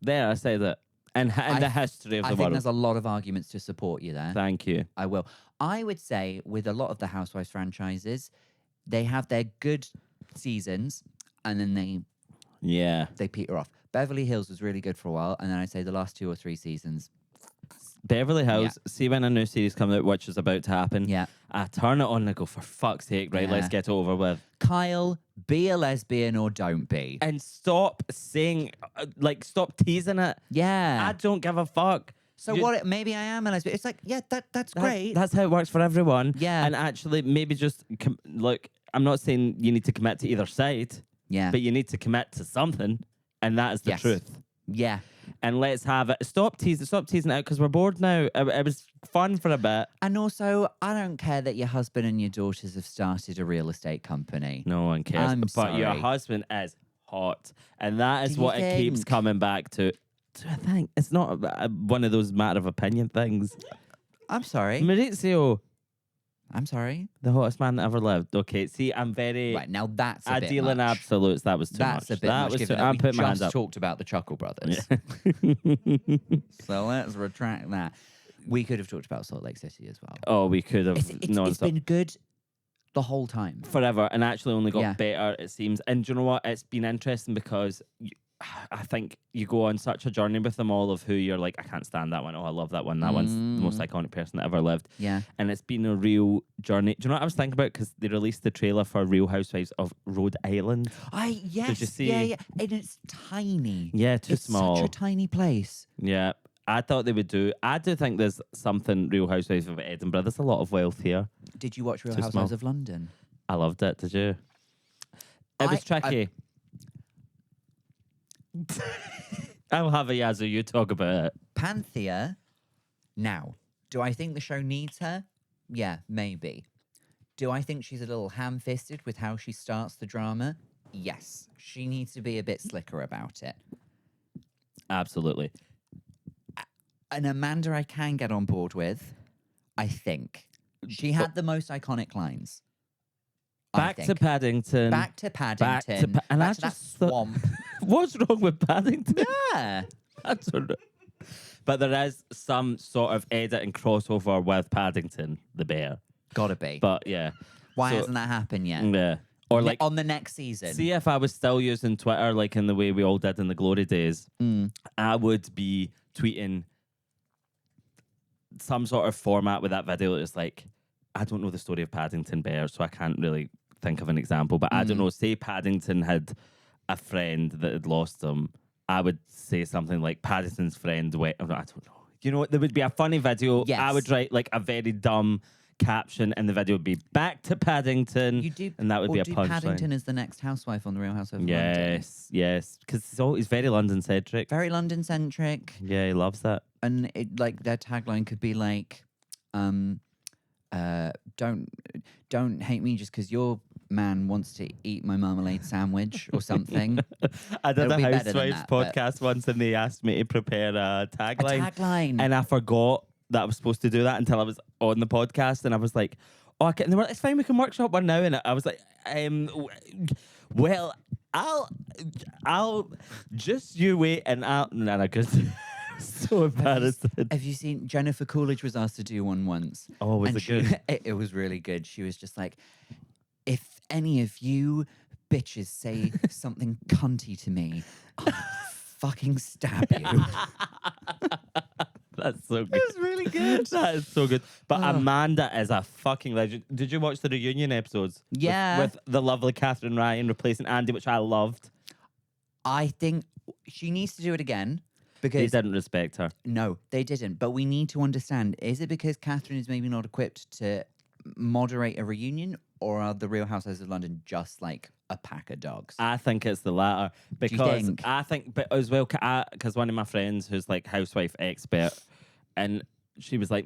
There, I say that. In the history of I the think world. there's a lot of arguments to support you there. Thank you. I will. I would say with a lot of the Housewives franchises, they have their good seasons and then Yeah. they peter off. Beverly Hills was really good for a while, and then I'd say the last 2 or 3 seasons. Beverly Hills, see when a new series comes out, which is about to happen, Yeah. I turn it on and I go, for fuck's sake, right, let's Yeah. get it over with. Kyle, be a lesbian or don't be. And stop saying, stop teasing it. Yeah. I don't give a fuck. So You- what? Maybe I am a lesbian. It's like, yeah, that's great. That's how it works for everyone. Yeah. And actually, maybe just, I'm not saying you need to commit to either side, Yeah. but you need to commit to something. And that is the Yes. truth. Yeah. And let's have it. Stop teasing it out because we're bored now. It was fun for a bit. And also, I don't care that your husband and your daughters have started a real estate company. No one cares. I'm but your sorry. husband is hot. And that is Do you what it keeps think? coming back to. Do I think? It's not one of those matter of opinion things. I'm sorry. Maurizio, I'm sorry. the hottest man that ever lived. Okay, see, I'm very... Right, now that's a I bit deal in much. absolutes. That was too That's much. a bit that much, was given too... that I'm we putting my hands just up. talked about the Chuckle Brothers. Yeah. So let's retract that. We could have talked about Salt Lake City as well. Oh, we could have It's non-stop. been good the whole time. Forever, and actually only got Yeah. better, it seems. And do you know what? It's been interesting because I think you go on such a journey with them all of who you're like, I can't stand that one. Oh, I love that one. That one's the most iconic person that ever lived. Yeah. And it's been a real journey. Do you know what I was thinking about? Because they released the trailer for Real Housewives of Rhode Island. Yes. you see- Yeah. And it's tiny. Yeah, too It's small. such a tiny place. Yeah. I thought they would do. I do think there's something Real Housewives of Edinburgh. There's a lot of wealth here. Did you watch Real Too Housewives small. of London? I loved it. Did you? It was tricky. I'll have a Yazoo. You talk about it. Panthea. Now, do I think the show needs her? Yeah, maybe. Do I think she's a little ham-fisted with how she starts the drama? Yes. She needs to be a bit slicker about it. Absolutely. And Amanda I can get on board with, I think. She had the most iconic lines. I Back to think. Paddington. Back to Paddington. and back I to that just thought- swamp. What's wrong with Paddington? Yeah. I don't know. But there is some sort of edit and crossover with Paddington, the bear. Gotta be. But yeah. Why So- hasn't that happened yet? Yeah. Or like, on the next season. see if I was still using Twitter like in the way we all did in the glory days, I would be tweeting some sort of format with that video. It's like, I don't know the story of Paddington Bear, so I can't really think of an example. But I don't know, say Paddington had a friend that had lost him. I would say something like Paddington's friend went, I don't know. You know what? There would be a funny video. Yes. I would write like a very dumb caption, and the video would be back to Paddington. And that would be a punchline. Paddington is the next housewife on The Real Housewives of London. Yes. Because he's very London-centric. Very London-centric. Yeah, he loves that. And it, like their tagline could be like, don't hate me just because your man wants to eat my marmalade sandwich or something. I did It'll a be better than Housewives that, but- podcast once, and they asked me to prepare a tagline. A tagline. And I forgot that I was supposed to do that until I was on the podcast, and I was like, "Oh, and they were like, it's fine, we can workshop one now." And I was like, "Well, I'll just you wait, and I could." So embarrassed. Have you seen Jennifer Coolidge was asked to do one once? Oh, was and it good? It was really good. She was just like, if any of you bitches say something cunty to me, I'll fucking stab you. That's so good. It was really good. That is so good. But Amanda is a fucking legend. Did you watch the reunion episodes? Yeah. With the lovely Catherine Ryan replacing Andy, which I loved. I think she needs to do it again. They Because didn't respect her. no, they didn't. But we need to understand, is it because Catherine is maybe not equipped to moderate a reunion, or are the Real Housewives of London just like a pack of dogs? I think it's the latter. Because think? I think, but as well, because one of my friends who's like housewife expert, and she was like,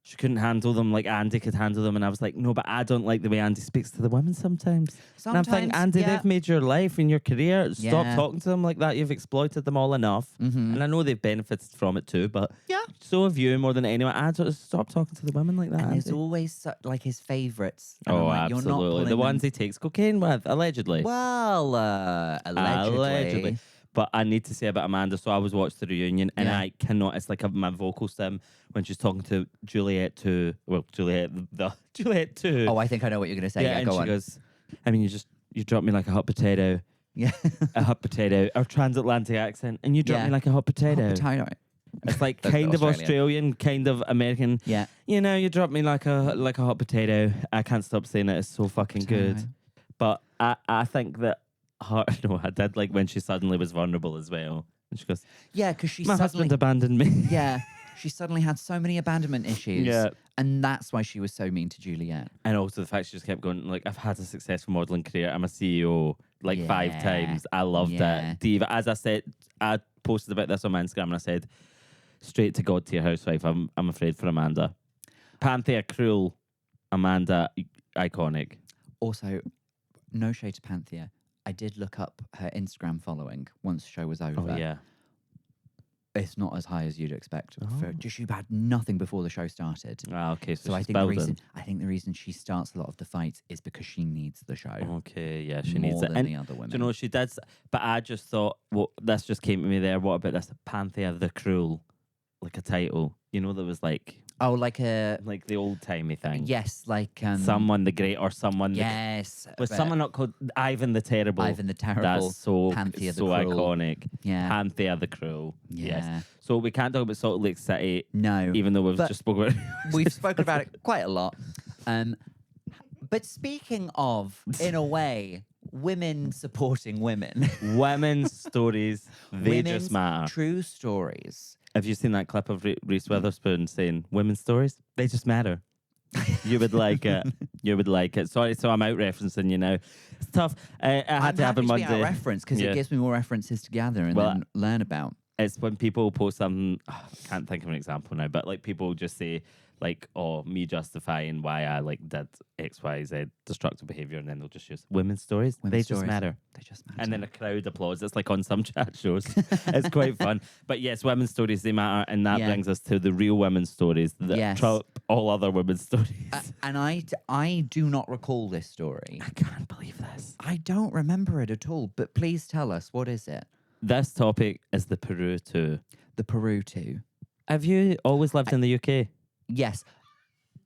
she couldn't handle them like Andy could handle them. And I was like, no, but I don't like the way Andy speaks to the women sometimes. And I'm thinking, Sometimes, Andy, yeah. they've made your life and your career. Stop Yeah. talking to them like that. You've exploited them all enough. And I know they've benefited from it too, but Yeah. so have you more than anyone. I don't stop talking to the women like that. And there's Andy. always like his favourites. And I'm Oh, like, You're not absolutely. pulling The them- ones he takes cocaine with, allegedly. Well, allegedly. But I need to say about Amanda. So I was watching the reunion, and Yeah. I cannot. It's like my vocal stem when she's talking to Juliet 2. Well, Juliet 2. Oh, I think I know what you're going to say. Yeah, and go she on. goes, I mean, you dropped me like a hot potato. Yeah. A hot potato. Or transatlantic accent, and you dropped Yeah. me like a hot potato. Potato. It's like That's kind of Australian. Australian, kind of American. Yeah. You know, you dropped me like a hot potato. I can't stop saying it. It's so fucking good. Potato. But I think that her, no, I did like when she suddenly was vulnerable as well. And she goes, Yeah, because she my suddenly... husband abandoned me. Yeah. She suddenly had so many abandonment issues. Yeah. And that's why she was so mean to Juliet. And also the fact she just kept going, like, I've had a successful modelling career. I'm a CEO like 5 Yeah. times. I loved Yeah. it. Diva, as I said, I posted about this on my Instagram, and I said, straight to God to your housewife. I'm afraid for Amanda. Panthea, cruel. Amanda, iconic. Also, no shade to Panthea. I did look up her Instagram following once the show was over. Oh, yeah. It's not as high as you'd expect. Oh. She had nothing before the show started. Ah, okay, So I she's think building. I think the reason she starts a lot of the fights is because she needs the show Okay, yeah, she more needs it. than And the other women. do you know, she did, but I just thought, well, this just came to me there. What about this? Panthea the Cruel, like a title. You know, that was like like a the old timey thing. yes, like Someone the Great or someone. yes, Was but someone not called Ivan the Terrible? Ivan the Terrible. That's so Panthea the so Cruel. iconic. Yeah. Panthea the Cruel. Yeah. Yes. So we can't talk about Salt Lake City, No, even though we've But just spoken about it. we've spoken about it quite a lot. But speaking of, in a way, women supporting women, Women's stories, they women's just matter. true stories. Have you seen that clip of Reese Witherspoon saying, women's stories, they just matter? You would like it. You would like it. Sorry, so I'm out referencing you now. It's tough. I had to have a I'm happy to be Monday. out reference because Yeah. it gives me more references to gather and Well, then learn about. It's when people post something, I can't think of an example now, but like people just say, like, oh, me justifying why I like did X, Y, Z destructive behavior, and then they'll just use women's stories. Women's They stories. just matter. They just matter. And then a crowd applauds. It's like on some chat shows. It's quite fun. But yes, women's stories, they matter. And that Yeah. brings us to the real women's stories that Yes. trump all other women's stories. And I do not recall this story. I can't believe this. I don't remember it at all. But please tell us, what is it? This topic is the Peru Two. The Peru Two. Have you always lived in the UK? Yes.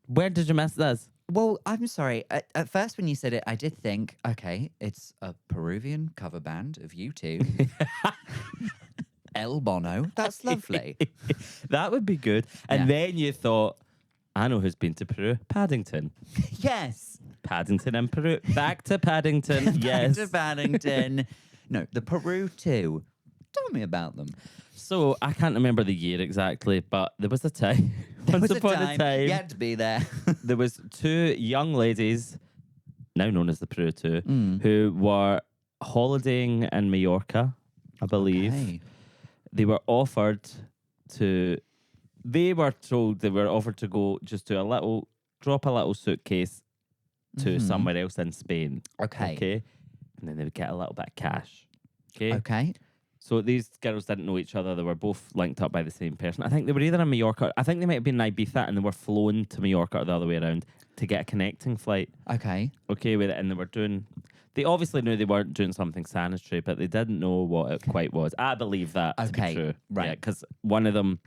Where did you miss this? Well, I'm sorry. At first, when you said it, I did think, okay, it's a Peruvian cover band of U2. El Bono. That's lovely. That would be good. And Yeah. then you thought, I know who's been to Peru. Paddington. Yes. Paddington and Peru. Back to Paddington. Yes. Back to Paddington. No, the Peru Two. Tell me about them. So I can't remember the year exactly, but there was a time. Once upon a time, You had to be there. there was two young ladies, now known as the Peru Two, Mm. who were holidaying in Mallorca, I believe. Okay. They were offered to. They were told they were offered to go just to drop a little suitcase to somewhere else in Spain. Okay. Okay. And then they would get a little bit of cash. Okay. Okay. So these girls didn't know each other. They were both linked up by the same person. I think they were either in Mallorca. I think they might have been in Ibiza and they were flown to Mallorca or the other way around to get a connecting flight. Okay. Okay, with it. And they were doing... They obviously knew they weren't doing something sanitary, but they didn't know what it quite was. I believe that to Okay, be true. right. Because one of them...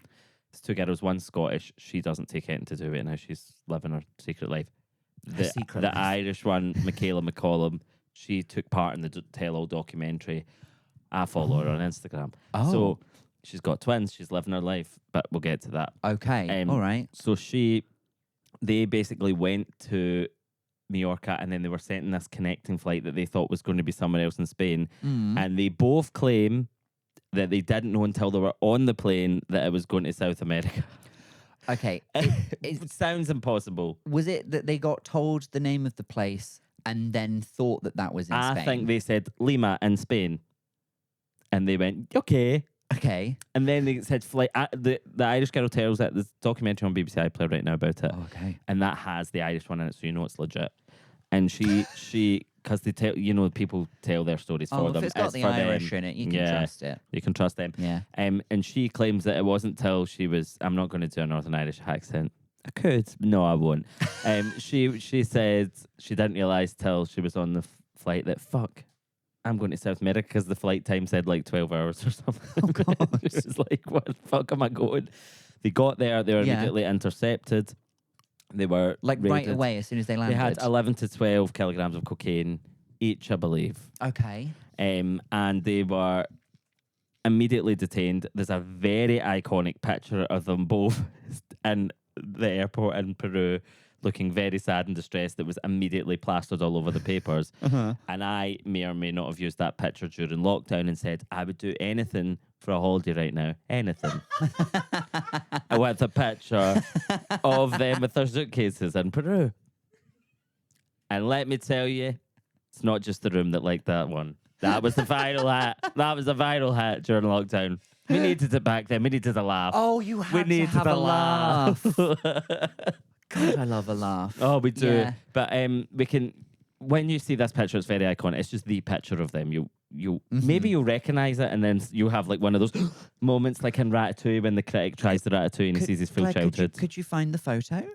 It's two girls, one's Scottish. She doesn't take anything to do with it now. She's living her secret life. secret The life. Irish one, Michaela McCollum, she took part in the tell-all documentary. I follow her on Instagram. Oh. So she's got twins. She's living her life, but we'll get to that. Okay. All right. So they basically went to Mallorca and then they were sent in this connecting flight that they thought was going to be somewhere else in Spain. And they both claim that they didn't know until they were on the plane that it was going to South America. Okay. It sounds impossible. Was it that they got told the name of the place and then thought that was in Spain? I think they said Lima in Spain. And they went, okay. Okay. And then they said flight. The Irish girl tells that there's a documentary on BBC iPlayer right now about it. Okay. And that has the Irish one in it, so you know it's legit. And she, because they tell, people tell their stories for If them. it's got the for Irish them. in it, you can Yeah, trust it. You can trust them. Yeah. And she claims that it wasn't till she was. I'm not going to do a Northern Irish accent. I could. No, I won't. She said she didn't realise till she was on the flight that I'm going to South America because the flight time said like 12 hours or something. Oh, God. She was like, what the fuck am I going? They got there. They were immediately intercepted. They were Like raided. right away as soon as they landed. They had 11 to 12 kilograms of cocaine each, I believe. Okay. And they were immediately detained. There's a very iconic picture of them both in the airport in Peru looking very sad and distressed that was immediately plastered all over the papers. And I may or may not have used that picture during lockdown and said, I would do anything for a holiday right now. Anything. With a picture of them with their suitcases in Peru. And let me tell you, it's not just the room that liked that one. That was the viral hat. That was a viral hat during lockdown. We needed it back then. We needed a laugh. Oh, you had to have a laugh. God, I love a laugh. Oh, we do. Yeah. But we can. When you see this picture, it's very iconic. It's just the picture of them. Maybe you'll recognize it, and then you'll have like one of those moments, like in Ratatouille, when the critic tries the Ratatouille and he sees his full Claire, childhood. Could you find the photo?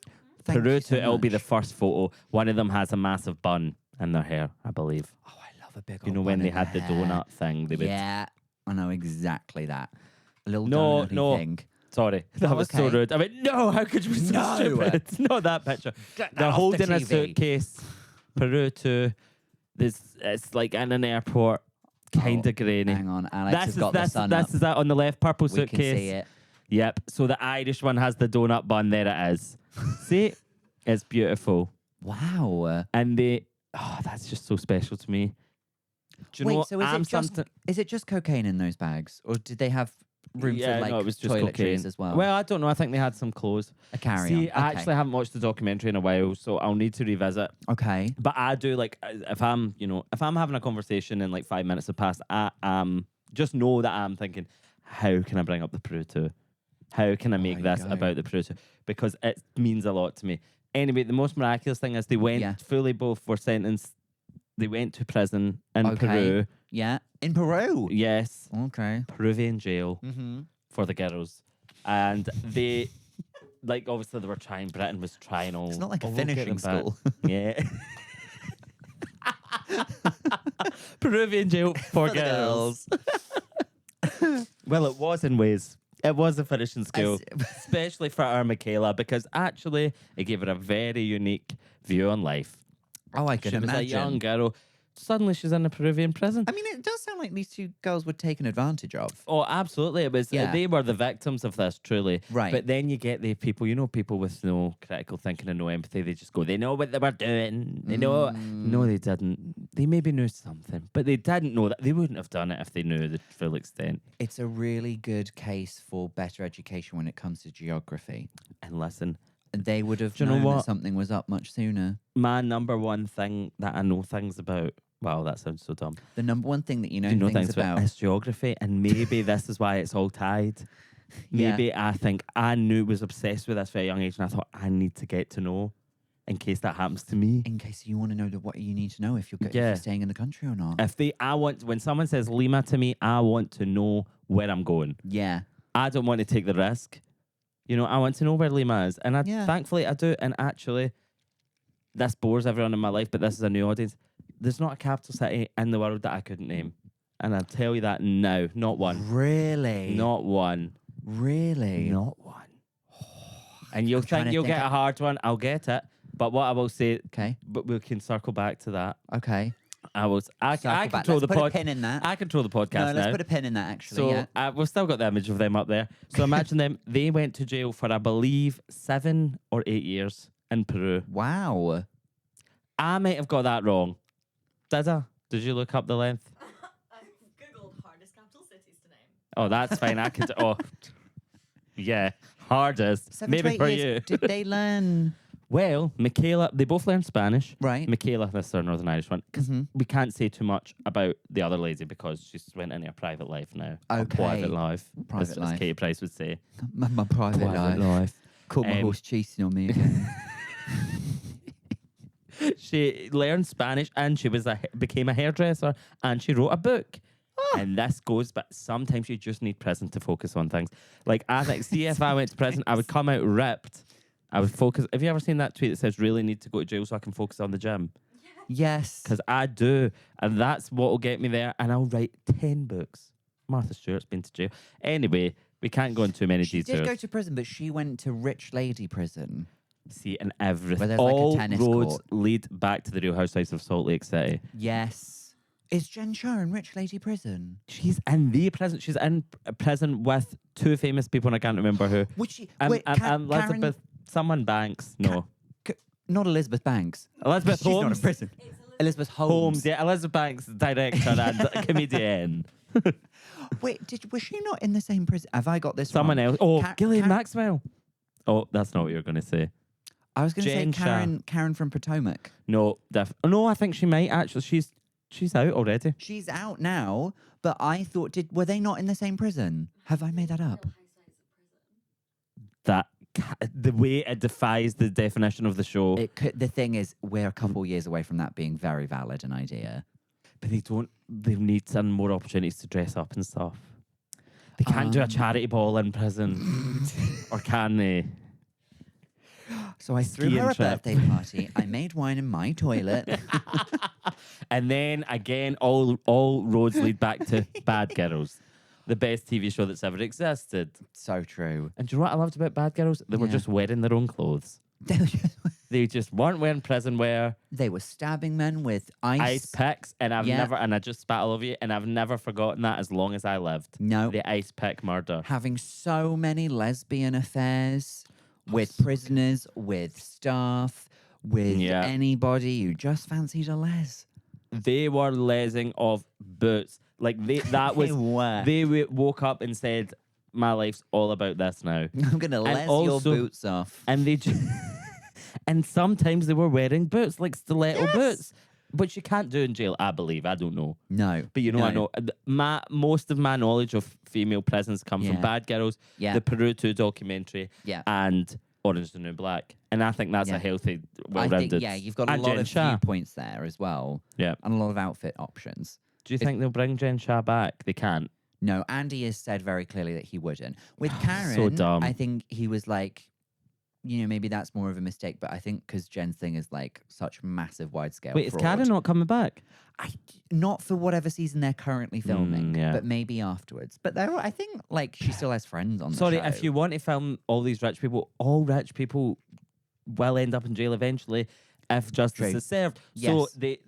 Thank Peru you Two, so it'll be the much. first photo. One of them has a massive bun in their hair, I believe. Oh, I love a big. You know old when bun they in had the hair. donut thing. They would. Yeah, I know exactly that. A little No, donut no. thing. Sorry, that Oh, was so okay. rude. I mean, no, how could you be so No. stupid? It's not that picture. Get that They're off the holding a TV. suitcase. Peru Two. It's like in an airport, kind of grainy. Hang on, Alex has got the sun up. Is that on the left, purple We suitcase. can see it. Yep. So the Irish one has the donut bun. There it is. See, it's beautiful. Wow. And that's just so special to me. Do you know Wait, what? so is it just cocaine in those bags, or did they have room for like no, it was just toiletries cocaine as well? Well, I don't know. I think they had some clothes. A carry-on. See, I Okay. actually haven't watched the documentary in a while, so I'll need to revisit. Okay. But I do like if I'm having a conversation and like 5 minutes have passed, I just know that I'm thinking, how can I bring up the Peru Two? How can I make There you this go. about the Peru Two? Because it means a lot to me. Anyway, the most miraculous thing is they went fully both were sentenced. They went to prison in Peru. Yeah. In Peru. Yes, Okay. Peruvian jail Mm-hmm. for the girls, and they. Like, obviously, they were trying, Britain was trying all... It's not like a all finishing getting back. school. Yeah. Peruvian jail for girls. Well, it was in ways. It was a finishing school, As- especially for our Michaela, because actually it gave her a very unique view on life. Oh, I can She was imagine. a young girl. Suddenly she's in a Peruvian prison. I mean, it does sound like these two girls were taken advantage of. Oh, absolutely. It was. Yeah. They were the victims of this, truly. Right. But then you get the people, people with no critical thinking and no empathy. They just go, they know what they were doing. They know. No, they didn't. They maybe knew something, but they didn't know that. They wouldn't have done it if they knew the full extent. It's a really good case for better education when it comes to geography. And listen, They would have Do you know known that what? something was up much sooner. my number one thing that I know things about. Wow, that sounds so dumb. The number one thing that you know, You know things things about. is geography, and maybe this is why it's all tied. Yeah. Maybe I think I was obsessed with this at a young age, and I thought I need to get to know in case that happens to me. In case you want to know what you need to know if Yeah. you're staying in the country or not. When someone says Lima to me, I want to know where I'm going. Yeah. I don't want to take the risk. I want to know where Lima is, and Yeah. thankfully I do. And actually, this bores everyone in my life, but this is a new audience. There's not a capital city in the world that I couldn't name, and I'll tell you that now. Not one. Really? Not one. Really? Not one. And you'll trying think to you'll think get a hard one. I'll get it. But what I will say, Okay. but we can circle back to that. Okay. I Circle back. control Let's the put a pin in that. I control the podcast No, let's now. put a pin in that, actually. So yeah. we've still got the image of them up there. So imagine them. They went to jail for, I believe, 7 or 8 years in Peru. Wow. I might have got that wrong. Did I? Did you look up the length? I've googled hardest capital cities to name. Oh, that's fine. I could. Oh, yeah, hardest. 7 Maybe to 8 for years. you. Did they learn? Well, Michaela, they both learned Spanish. Right. Michaela, this is our Northern Irish one, because Mhm. we can't say too much about the other lady because she's went into her private life now. Or Okay. private life. Private as life. Katie Price would say. My private life. Caught my Um, horse cheating on me again. She learned Spanish and she became a hairdresser and she wrote a book. And this goes, but sometimes you just need prison to focus on things. Like, I think, see, if I went to prison, I would come out ripped. I would focus. Have you ever seen that tweet that says, really need to go to jail so I can focus on the gym? Yes. Because I do. And that's what will get me there. And I'll write 10 books. Martha Stewart's been to jail. Anyway, we can't go into too many She details. did go to prison, but she went to rich lady prison. See, and everything. Where there's like a all tennis roads court. lead back to the Real Housewives of Salt Lake City. Yes. Is Jen Shah in rich lady prison? She's in the prison. She's in prison with 2 famous people, and I can't remember who. Would she? Wait, Karen, Elizabeth, someone Banks. No. not Elizabeth Banks. Elizabeth She's not in Holmes. prison. Elizabeth Holmes. Holmes, yeah. Elizabeth Banks, director and comedian. Wait, was she not in the same prison? Have I got this Someone wrong? else. Oh, Gillian Gillian Maxwell. Oh, that's not what you were going to say. I was going to say Jen Shah. Karen from Potomac. No, no, I think she might actually. She's out already. She's out now, but I thought, were they not in the same prison? Have I made that up? The way it defies the definition of the show. It could, the thing is, we're a couple years away from that being very valid an idea. But they need some more opportunities to dress up and stuff. They can't do a charity ball in prison. Or can they? So I threw Skiing her a trip. birthday party. I made wine in my toilet. And then again, all roads lead back to Bad Girls, the best TV show that's ever existed. So true. And do you know what I loved about Bad Girls? They were Yeah. just wearing their own clothes. They just weren't wearing prison wear, They were stabbing men with ice picks, and Yeah. I just spat all over you, and I've never forgotten that as long as I lived. No. The ice pick murder. Having so many lesbian affairs with prisoners, with staff, with Yeah. anybody who just fancied a les. They were lesing off boots. Like that was. They were. They woke up and said, "My life's all about this now." I'm going to les also- your boots off. And they just, and sometimes they were wearing boots, like stiletto boots, which you can't do in jail, I believe. I don't know. No. But I know. Most of my knowledge of female prisons come from Yeah. Bad Girls, Yeah. the Peru Two documentary, Yeah. and Orange is the New Black. And I think that's Yeah. a healthy, I well-rounded. think, yeah, you've got a and lot Jen of Shah. viewpoints there as well. Yeah. And a lot of outfit options. Do you think they'll bring Jen Shah back? They can't. No, Andy has said very clearly that he wouldn't. With Karen, So dumb. I think he was like, maybe that's more of a mistake. But I think because Jen's thing is like such massive wide scale. Wait, is fraud. Karen not coming back? Not for whatever season they're currently filming, yeah. but maybe afterwards. But I think like she still has friends on Sorry, the show. if you want to film all these rich people, all rich people will end up in jail eventually if justice True. is served. Yes. So they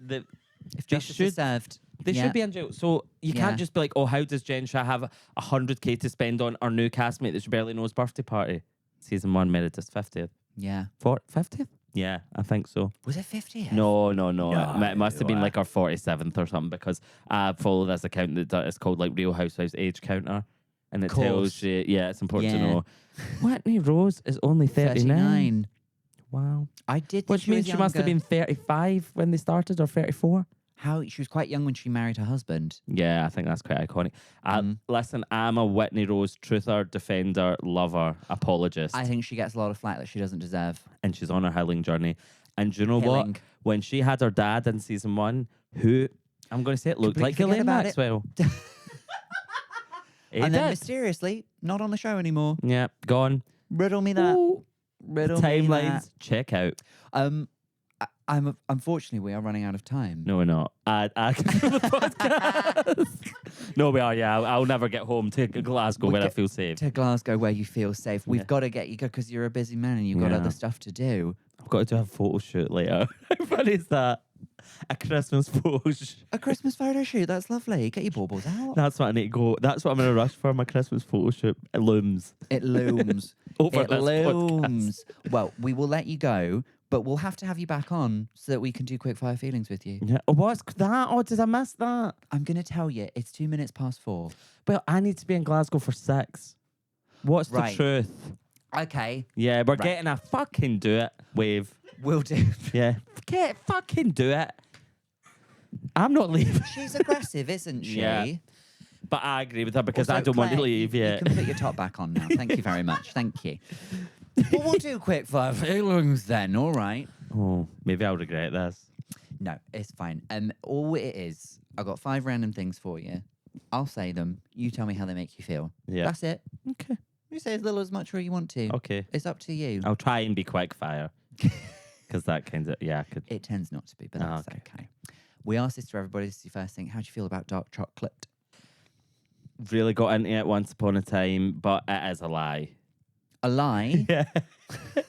if justice is served, They yeah. should be in jail. So you Yeah. can't just be like, oh, how does Jen Shah have 100k to spend on our new castmate that she barely knows birthday party? Season 1, Meredith's 50th. Yeah. 50th? Yeah, I think so. Was it 50? No. It must have been like our 47th or something because I follow this account it's called like Real Housewives Age Counter. And it tells you, it's important to Yeah. know. Whitney Rose is only 39. 39. Wow. I did think Which means was she must have younger. been 35 when they started or 34. How she was quite young when she married her husband. Yeah, I think that's quite iconic. Listen, I'm a Whitney Rose truther, defender, lover, apologist. I think she gets a lot of flack that she doesn't deserve. And she's on her healing journey. And do you know what? Healing. When she had her dad in season 1, who, I'm going to say it looked like Completely forget Ghislaine about it. Maxwell. He And then did. mysteriously, not on the show anymore. Yeah, gone. Riddle me that. Ooh. Riddle me Timelines, check out. that. Unfortunately, we are running out of time. No, we're not. I can do the podcast. No, we are, yeah. I'll never get home to Glasgow We'll where I get feel safe. To Glasgow where you feel safe. We've Yeah. got to get you because you're a busy man and you've got Yeah. other stuff to do. I've got to do a photo shoot later. How funny is that? A Christmas photo shoot. A Christmas photo shoot. That's lovely. Get your baubles out. That's what I need to go. That's what I'm in a rush for. My Christmas photo shoot. It looms. It looms. Over It this podcast. looms. Well, we will let you go, but we'll have to have you back on so that we can do quick fire feelings with you. Yeah. Oh, what's that? Oh, did I miss that? I'm going to tell you, it's 2 minutes past 4. Well, I need to be in Glasgow for 6. What's Right. the truth? Okay, Yeah, we're Right. getting a fucking do it wave. we'll do. Yeah. Fucking do it. I'm not leaving. She's aggressive, isn't she? Yeah. But I agree with her because I Also, don't want to Claire, leave you yet. can put your top back on now. Thank you very much. Thank you. Well, we'll do quick fire feelings then, all right? Oh, maybe I'll regret this. No, it's fine. All it is, I've got 5 random things for you. I'll say them. You tell me how they make you feel. Yeah. That's it. Okay. You say as little as much or you want to. Okay. It's up to you. I'll try and be quick fire. Because that kind of, I could. It tends not to be, but Oh, that's okay. okay. We asked this to everybody. This is your first thing. How do you feel about dark chocolate? Really got into it once upon a time, but it is a lie. A lie? Yeah.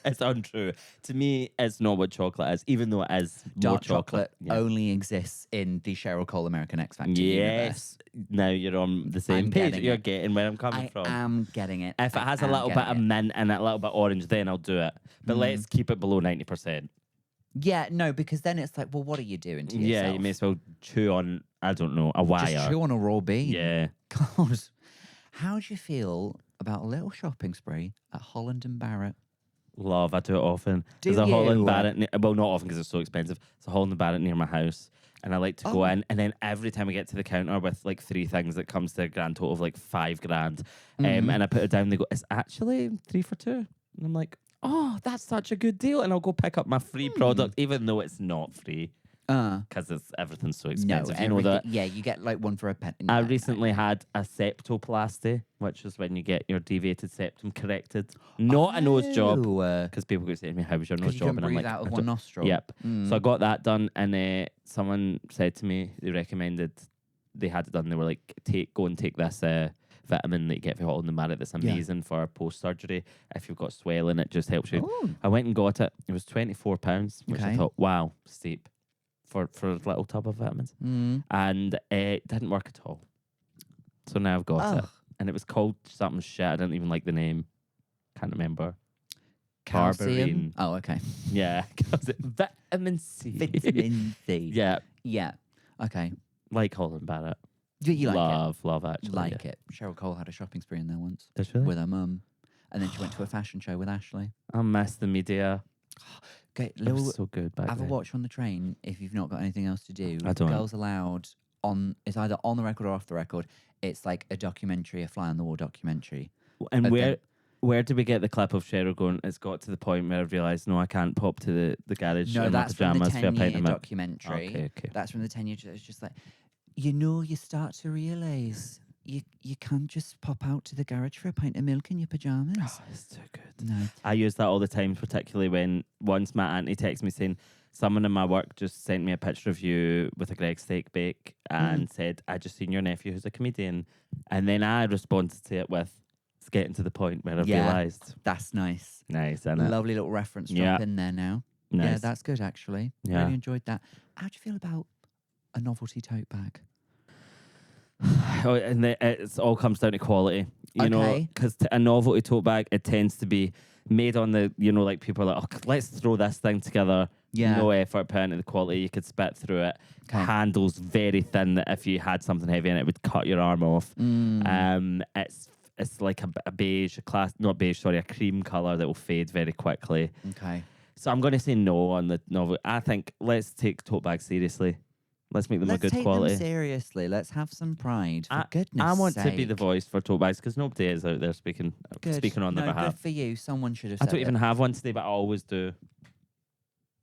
It's untrue. To me, it's not what chocolate is, even though it is more Dark chocolate Yeah. only exists in the Cheryl Cole American X Factor Yes. universe. Now you're on the same I'm page. getting You're it. getting where I'm coming I from. am getting it. If it I has a am little bit getting of it. mint and a little bit orange, then I'll do it. But let's keep it below 90%. Yeah, no, because then it's like, well, what are you doing to yourself? Yeah, you may as well chew on, I don't know, a wire. Just chew on a raw bean. Yeah. God. How do you feel about a little shopping spree at Holland and Barrett? Love, I do it often. Do There's a Holland you? Barrett, well, not often because it's so expensive. There's a Holland Barrett near my house. And I like to go Oh. in, and then every time I get to the counter with like 3 things, that comes to a grand total of like $5,000. Mm-hmm. And I put it down, they go, it's actually 3 for 2. And I'm like, oh, that's such a good deal. And I'll go pick up my free product, even though it's not free, because everything's so No, expensive. You know that. yeah, you get like one for a penny. I No, recently had a septoplasty, which is when you get your deviated septum corrected. Not a nose job. Because people could say to me, how was your nose Because you job? can And I'm breathe like, out "I of one don't-" nostril. Yep. Mm. So I got that done, and someone said to me, they recommended, they had it done. They were like, go and take this vitamin that you get for Holland and Barrett that's Yeah. amazing for post-surgery. If you've got swelling, it just helps you. Oh. I went and got it. It was £24, which I Okay. thought, wow, steep for a little tub of vitamins. Mm. And it didn't work at all. So now I've got it. Ugh. And it was called something shit. I didn't even like the name. Can't remember. Calcium. Barberine. Oh, okay. Yeah. Vitamin C. Vitamin C. Yeah. Yeah. Okay. Like Holland Barrett. Do you like love actually. it? Like yeah. it. Cheryl Cole had a shopping spree in there once Does she really? with her mum. And then she went to a fashion show with Ashley. I miss the media. Okay, It little was so good back have a then. watch on the train if you've not got anything else to do. I don't. Girls Aloud on it's either on the record or off the record. It's like a documentary, a fly on the wall documentary. And of where them. where did we get the clip of Cheryl going, it's got to the point where I've realised, no, I can't pop to the garage No, in my that's from the pyjamas for a pint 10-year of milk. documentary. Okay. That's from the 10-year. It's just like, you start to realise you can't just pop out to the garage for a pint of milk in your pajamas. Oh, it's too good. No. I use that all the time, particularly when once my auntie texted me saying someone in my work just sent me a picture of you with a Greg steak bake and said, I just seen your nephew who's a comedian. And then I responded to it with, it's getting to the point where I've realised. That's nice. Nice, isn't it? Lovely little reference drop in there now. Nice. Yeah, that's good actually. Yeah. Really enjoyed that. How do you feel about a novelty tote bag? Oh, and it all comes down to quality, you know, Okay. because a novelty tote bag, it tends to be made on the, you know, like people are like, oh, let's throw this thing together. Yeah. No effort put into the quality. You could spit through it. Okay. Handles very thin that if you had something heavy in it, it would cut your arm off. It's like a beige, a cream colour that will fade very quickly. Okay. So I'm going to say no on the novel. I think let's take tote bags seriously. Let's make them a Let's good take quality. them seriously. Let's have some pride. For goodness I want to be sake. the voice for tote bags because nobody is out there speaking on their No, behalf. good for you. Someone should have I said don't even it. have one today, but I always do.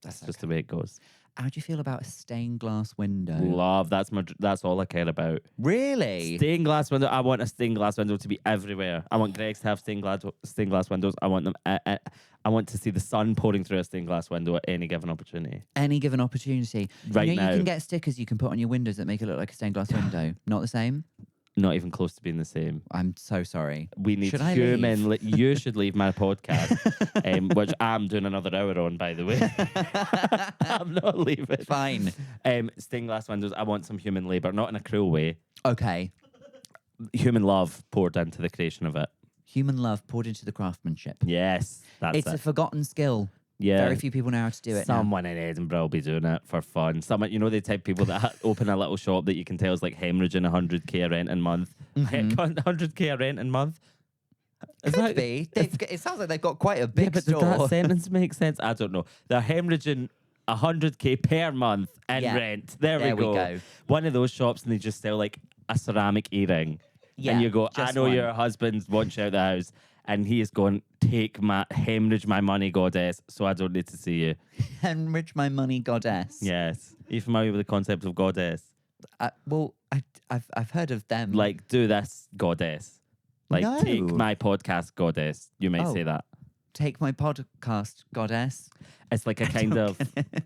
That's Just the way it goes. How do you feel about a stained glass window? Love. That's all I care about. Really? Stained glass window. I want a stained glass window to be everywhere. I want Greg's to have stained glass windows. I want them. I want to see the sun pouring through a stained glass window at any given opportunity. Any given opportunity. Right you know, now. you can get stickers you can put on your windows that make it look like a stained glass window. Not the same? Not even close to being the same. I'm so sorry. We need Should I human. leave? You should leave my podcast, which I'm doing another hour on, by the way. I'm not leaving. Fine. Stained glass windows. I want some human labour, not in a cruel way. Okay. Human love poured into the creation of it. Human love poured into the craftsmanship. Yes, that's It's it. a forgotten skill. Yeah. Very few people know how to do it now. Someone in Edinburgh will be doing it for fun. Someone, you know, the type of people that open a little shop that you can tell is like hemorrhaging 100k a rent in month. 100k a rent in month. Is Could that- be. It sounds like they've got quite a Yeah, big but does store. that sentence make sense? I don't know. They're hemorrhaging 100k per month in Yeah. rent. There There we we go. go. One of those shops and they just sell like a ceramic earring. Yeah, And you go, I just know one. your husband wants you out the house. And he is going, hemorrhage my money, goddess, so I don't need to see you. Enrich my money, goddess. Yes. Are you familiar with the concept of goddess? Well, I've heard of them. Like, do this, goddess. Like, take No. my podcast, goddess. You might Oh. say that. Take my podcast, goddess. It's like a kind of,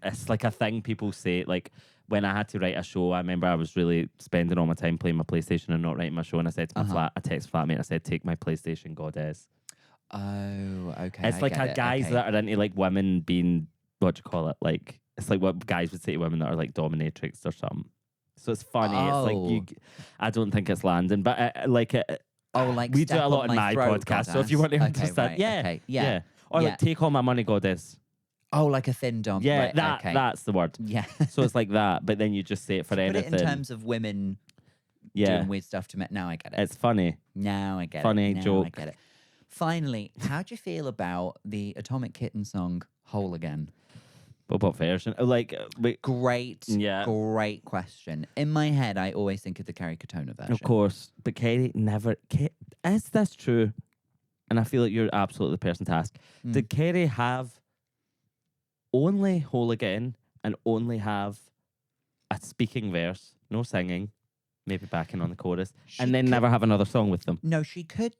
it's like a thing people say. Like, when I had to write a show, I remember I was really spending all my time playing my PlayStation and not writing my show. And I said to my I text flatmate, I said, take my PlayStation, goddess. Oh, okay. It's like guys that are into like women being, what do you call it? Like, it's like what guys would say to women that are like dominatrix or something. So it's funny. It's like you, I don't think it's landing, but like Oh, like we do step a lot on in my my throat, podcast. So if you goddess. want to Okay, understand, right, yeah, okay, yeah, or yeah. like take all my money, goddess. Oh, like a thin dom. Yeah, right, that okay. that's the word. Yeah. So it's like that, but then you just say it for Put anything. it in terms of women doing weird stuff to me. Now I get it. It's funny. Now I get Funny it. Now I joke. get it. Finally, how do you feel about the Atomic Kitten song "Whole Again"? But what version? Like, wait, Great, Yeah. great question. In my head, I always think of the Kerry Katona version. of course, but Kerry never. Is this true? And I feel like you're absolutely the person to ask. Did Kerry have only Whole Again and only have a speaking verse, no singing, maybe backing on the chorus, and then never have another song with them? No, she could.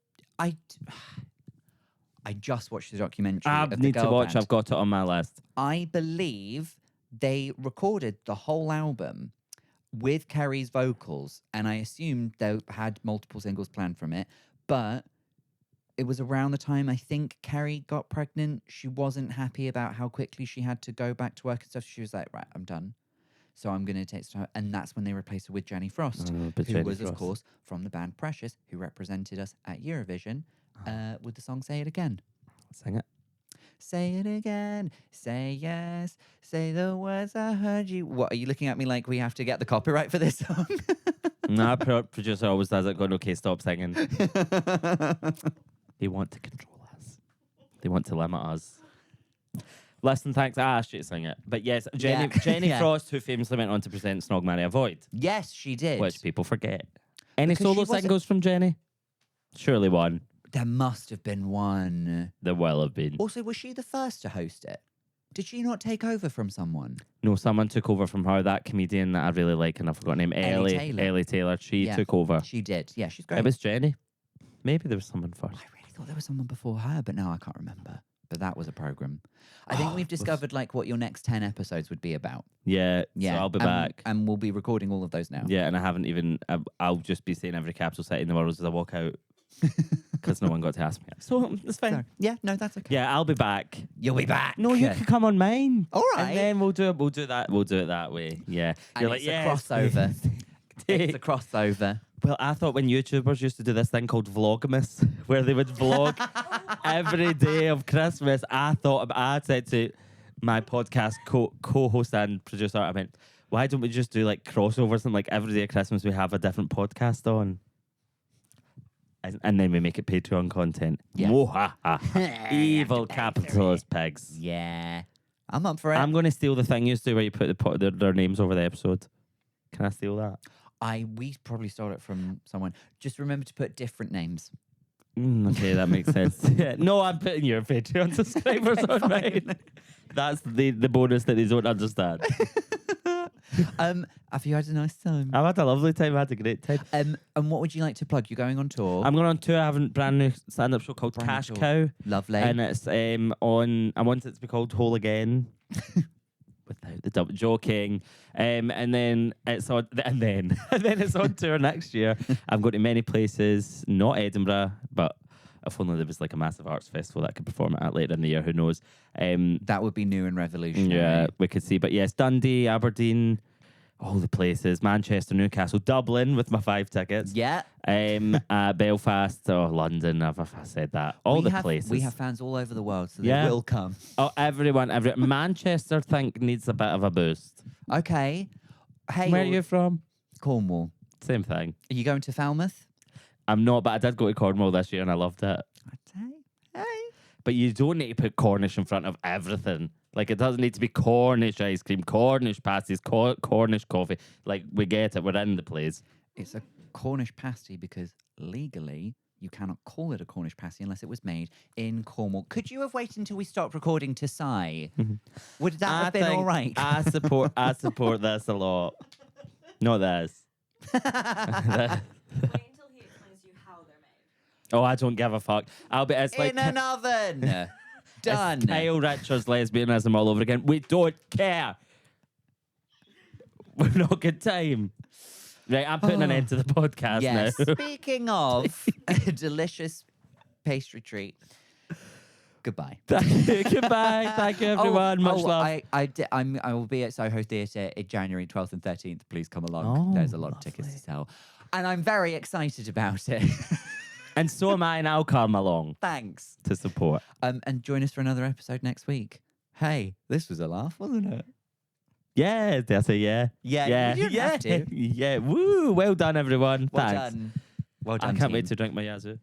I just watched the documentary. I of the need to girl watch. band. I've got it on my list. I believe they recorded the whole album with Kerry's vocals, and I assumed they had multiple singles planned from it. But it was around the time I think Kerry got pregnant. She wasn't happy about how quickly she had to go back to work and stuff. She was like, right, I'm done. So I'm going to take some time. And that's when they replaced her with Jenny Frost, but who Jenny was, of Frost. course, from the band Precious, who represented us at Eurovision with the song Say It Again. Sing it. Say it again, say yes, say the words I heard you. What, are you looking at me like we have to get the copyright for this song? No, producer always does it. Going, okay, stop singing. They want to control us. They want to limit us. Listen, thanks. I asked you to sing it. But yes, Jenny Yeah. Frost, who famously went on to present Snog, Marry, Avoid, Yes, she did. which people forget. Any Because solo she wasn't- singles from Jenny? Surely one. There must have been one. There will have been. Also, was she the first to host it? Did she not take over from someone? No, someone took over from her. That comedian that I really like, and I forgot her name. Ellie Taylor. She took over. She did. Yeah, she's great. It was Jenny. Maybe there was someone first. I really thought there was someone before her, but now I can't remember. But that was a program. I think we've discovered like what your next 10 episodes would be about. Yeah. Yeah, So I'll be back. and we'll be recording all of those now. Yeah, and I haven't even. I'll just be saying every capital city in the world as I walk out because no one got to ask me. So it's fine. Sorry. Yeah, no, that's okay. Yeah, I'll be back. You'll be back. No, you can come on mine. All right. And then we'll do it. We'll do that. We'll do it that way. Yeah. And You're it's like, a yes, crossover. please." It's a crossover. Well, I thought when YouTubers used to do this thing called Vlogmas, where they would vlog every day of Christmas, I said to my podcast co-host and producer, I went, why don't we just do like crossovers and like every day of Christmas we have a different podcast on? And then we make it Patreon content. Yeah. Evil capitalist pigs. Yeah. I'm up for it. I'm going to steal the thing you used to where you put their names over the episode. Can I steal that? We probably stole it from someone. Just remember to put different names. Okay, that makes sense. Yeah. No, I'm putting your Patreon subscribers on mine. That's the bonus that they don't understand. Have you had a nice time? I've had a lovely time. I had a great time. And what would you like to plug? You're going on tour. I'm going on tour. I have a brand new stand-up show called Brand new Cash tour. Cow. Lovely. And it's on. I want it to be called Whole Again. Without the double joking, and then it's on, and then it's on tour next year. I'm going to many places, not Edinburgh, but if only there was like a massive arts festival that I could perform at later in the year. Who knows? That would be new and revolutionary. Yeah, we could see. But yes, Dundee, Aberdeen, all the places, Manchester, Newcastle, Dublin with my 5 tickets. Yeah. Belfast, London. I've said that. All the places. We have fans all over the world, so Yeah. they will come. Oh, everyone. Manchester, I think, needs a bit of a boost. Okay. Hey, Where are you from? Cornwall. Same thing. Are you going to Falmouth? I'm not, but I did go to Cornwall this year and I loved it. Hey. But you don't need to put Cornish in front of everything. Like, it doesn't need to be Cornish ice cream, Cornish pasties, Cornish coffee. Like, we get it. We're in the place. It's a Cornish pasty because legally you cannot call it a Cornish pasty unless it was made in Cornwall. Could you have waited until we stopped recording to sigh? Would that have been all right? I support this a lot. Not this. Wait until he explains to you how they're made. Oh, I don't give a fuck. It's like in an oven. Done. It's Kyle Richards lesbianism all over again. We don't care. We're not good time. Right, I'm putting an end to the podcast Yes. now. Speaking of a delicious pastry treat. Goodbye. Thank you. Goodbye. Thank you, everyone. Much love. I will be at Soho Theatre in January 12th and 13th. Please come along. Oh, There's a lot of tickets to sell. And I'm very excited about it. And so am I, and I'll come along Thanks. to support. And join us for another episode next week. Hey, this was a laugh, wasn't it? Yeah, did I say yeah? Yeah, you didn't have to. Yeah, woo. Well done, everyone. Well Thanks. done. Well done, I can't team. wait to drink my Yazoo.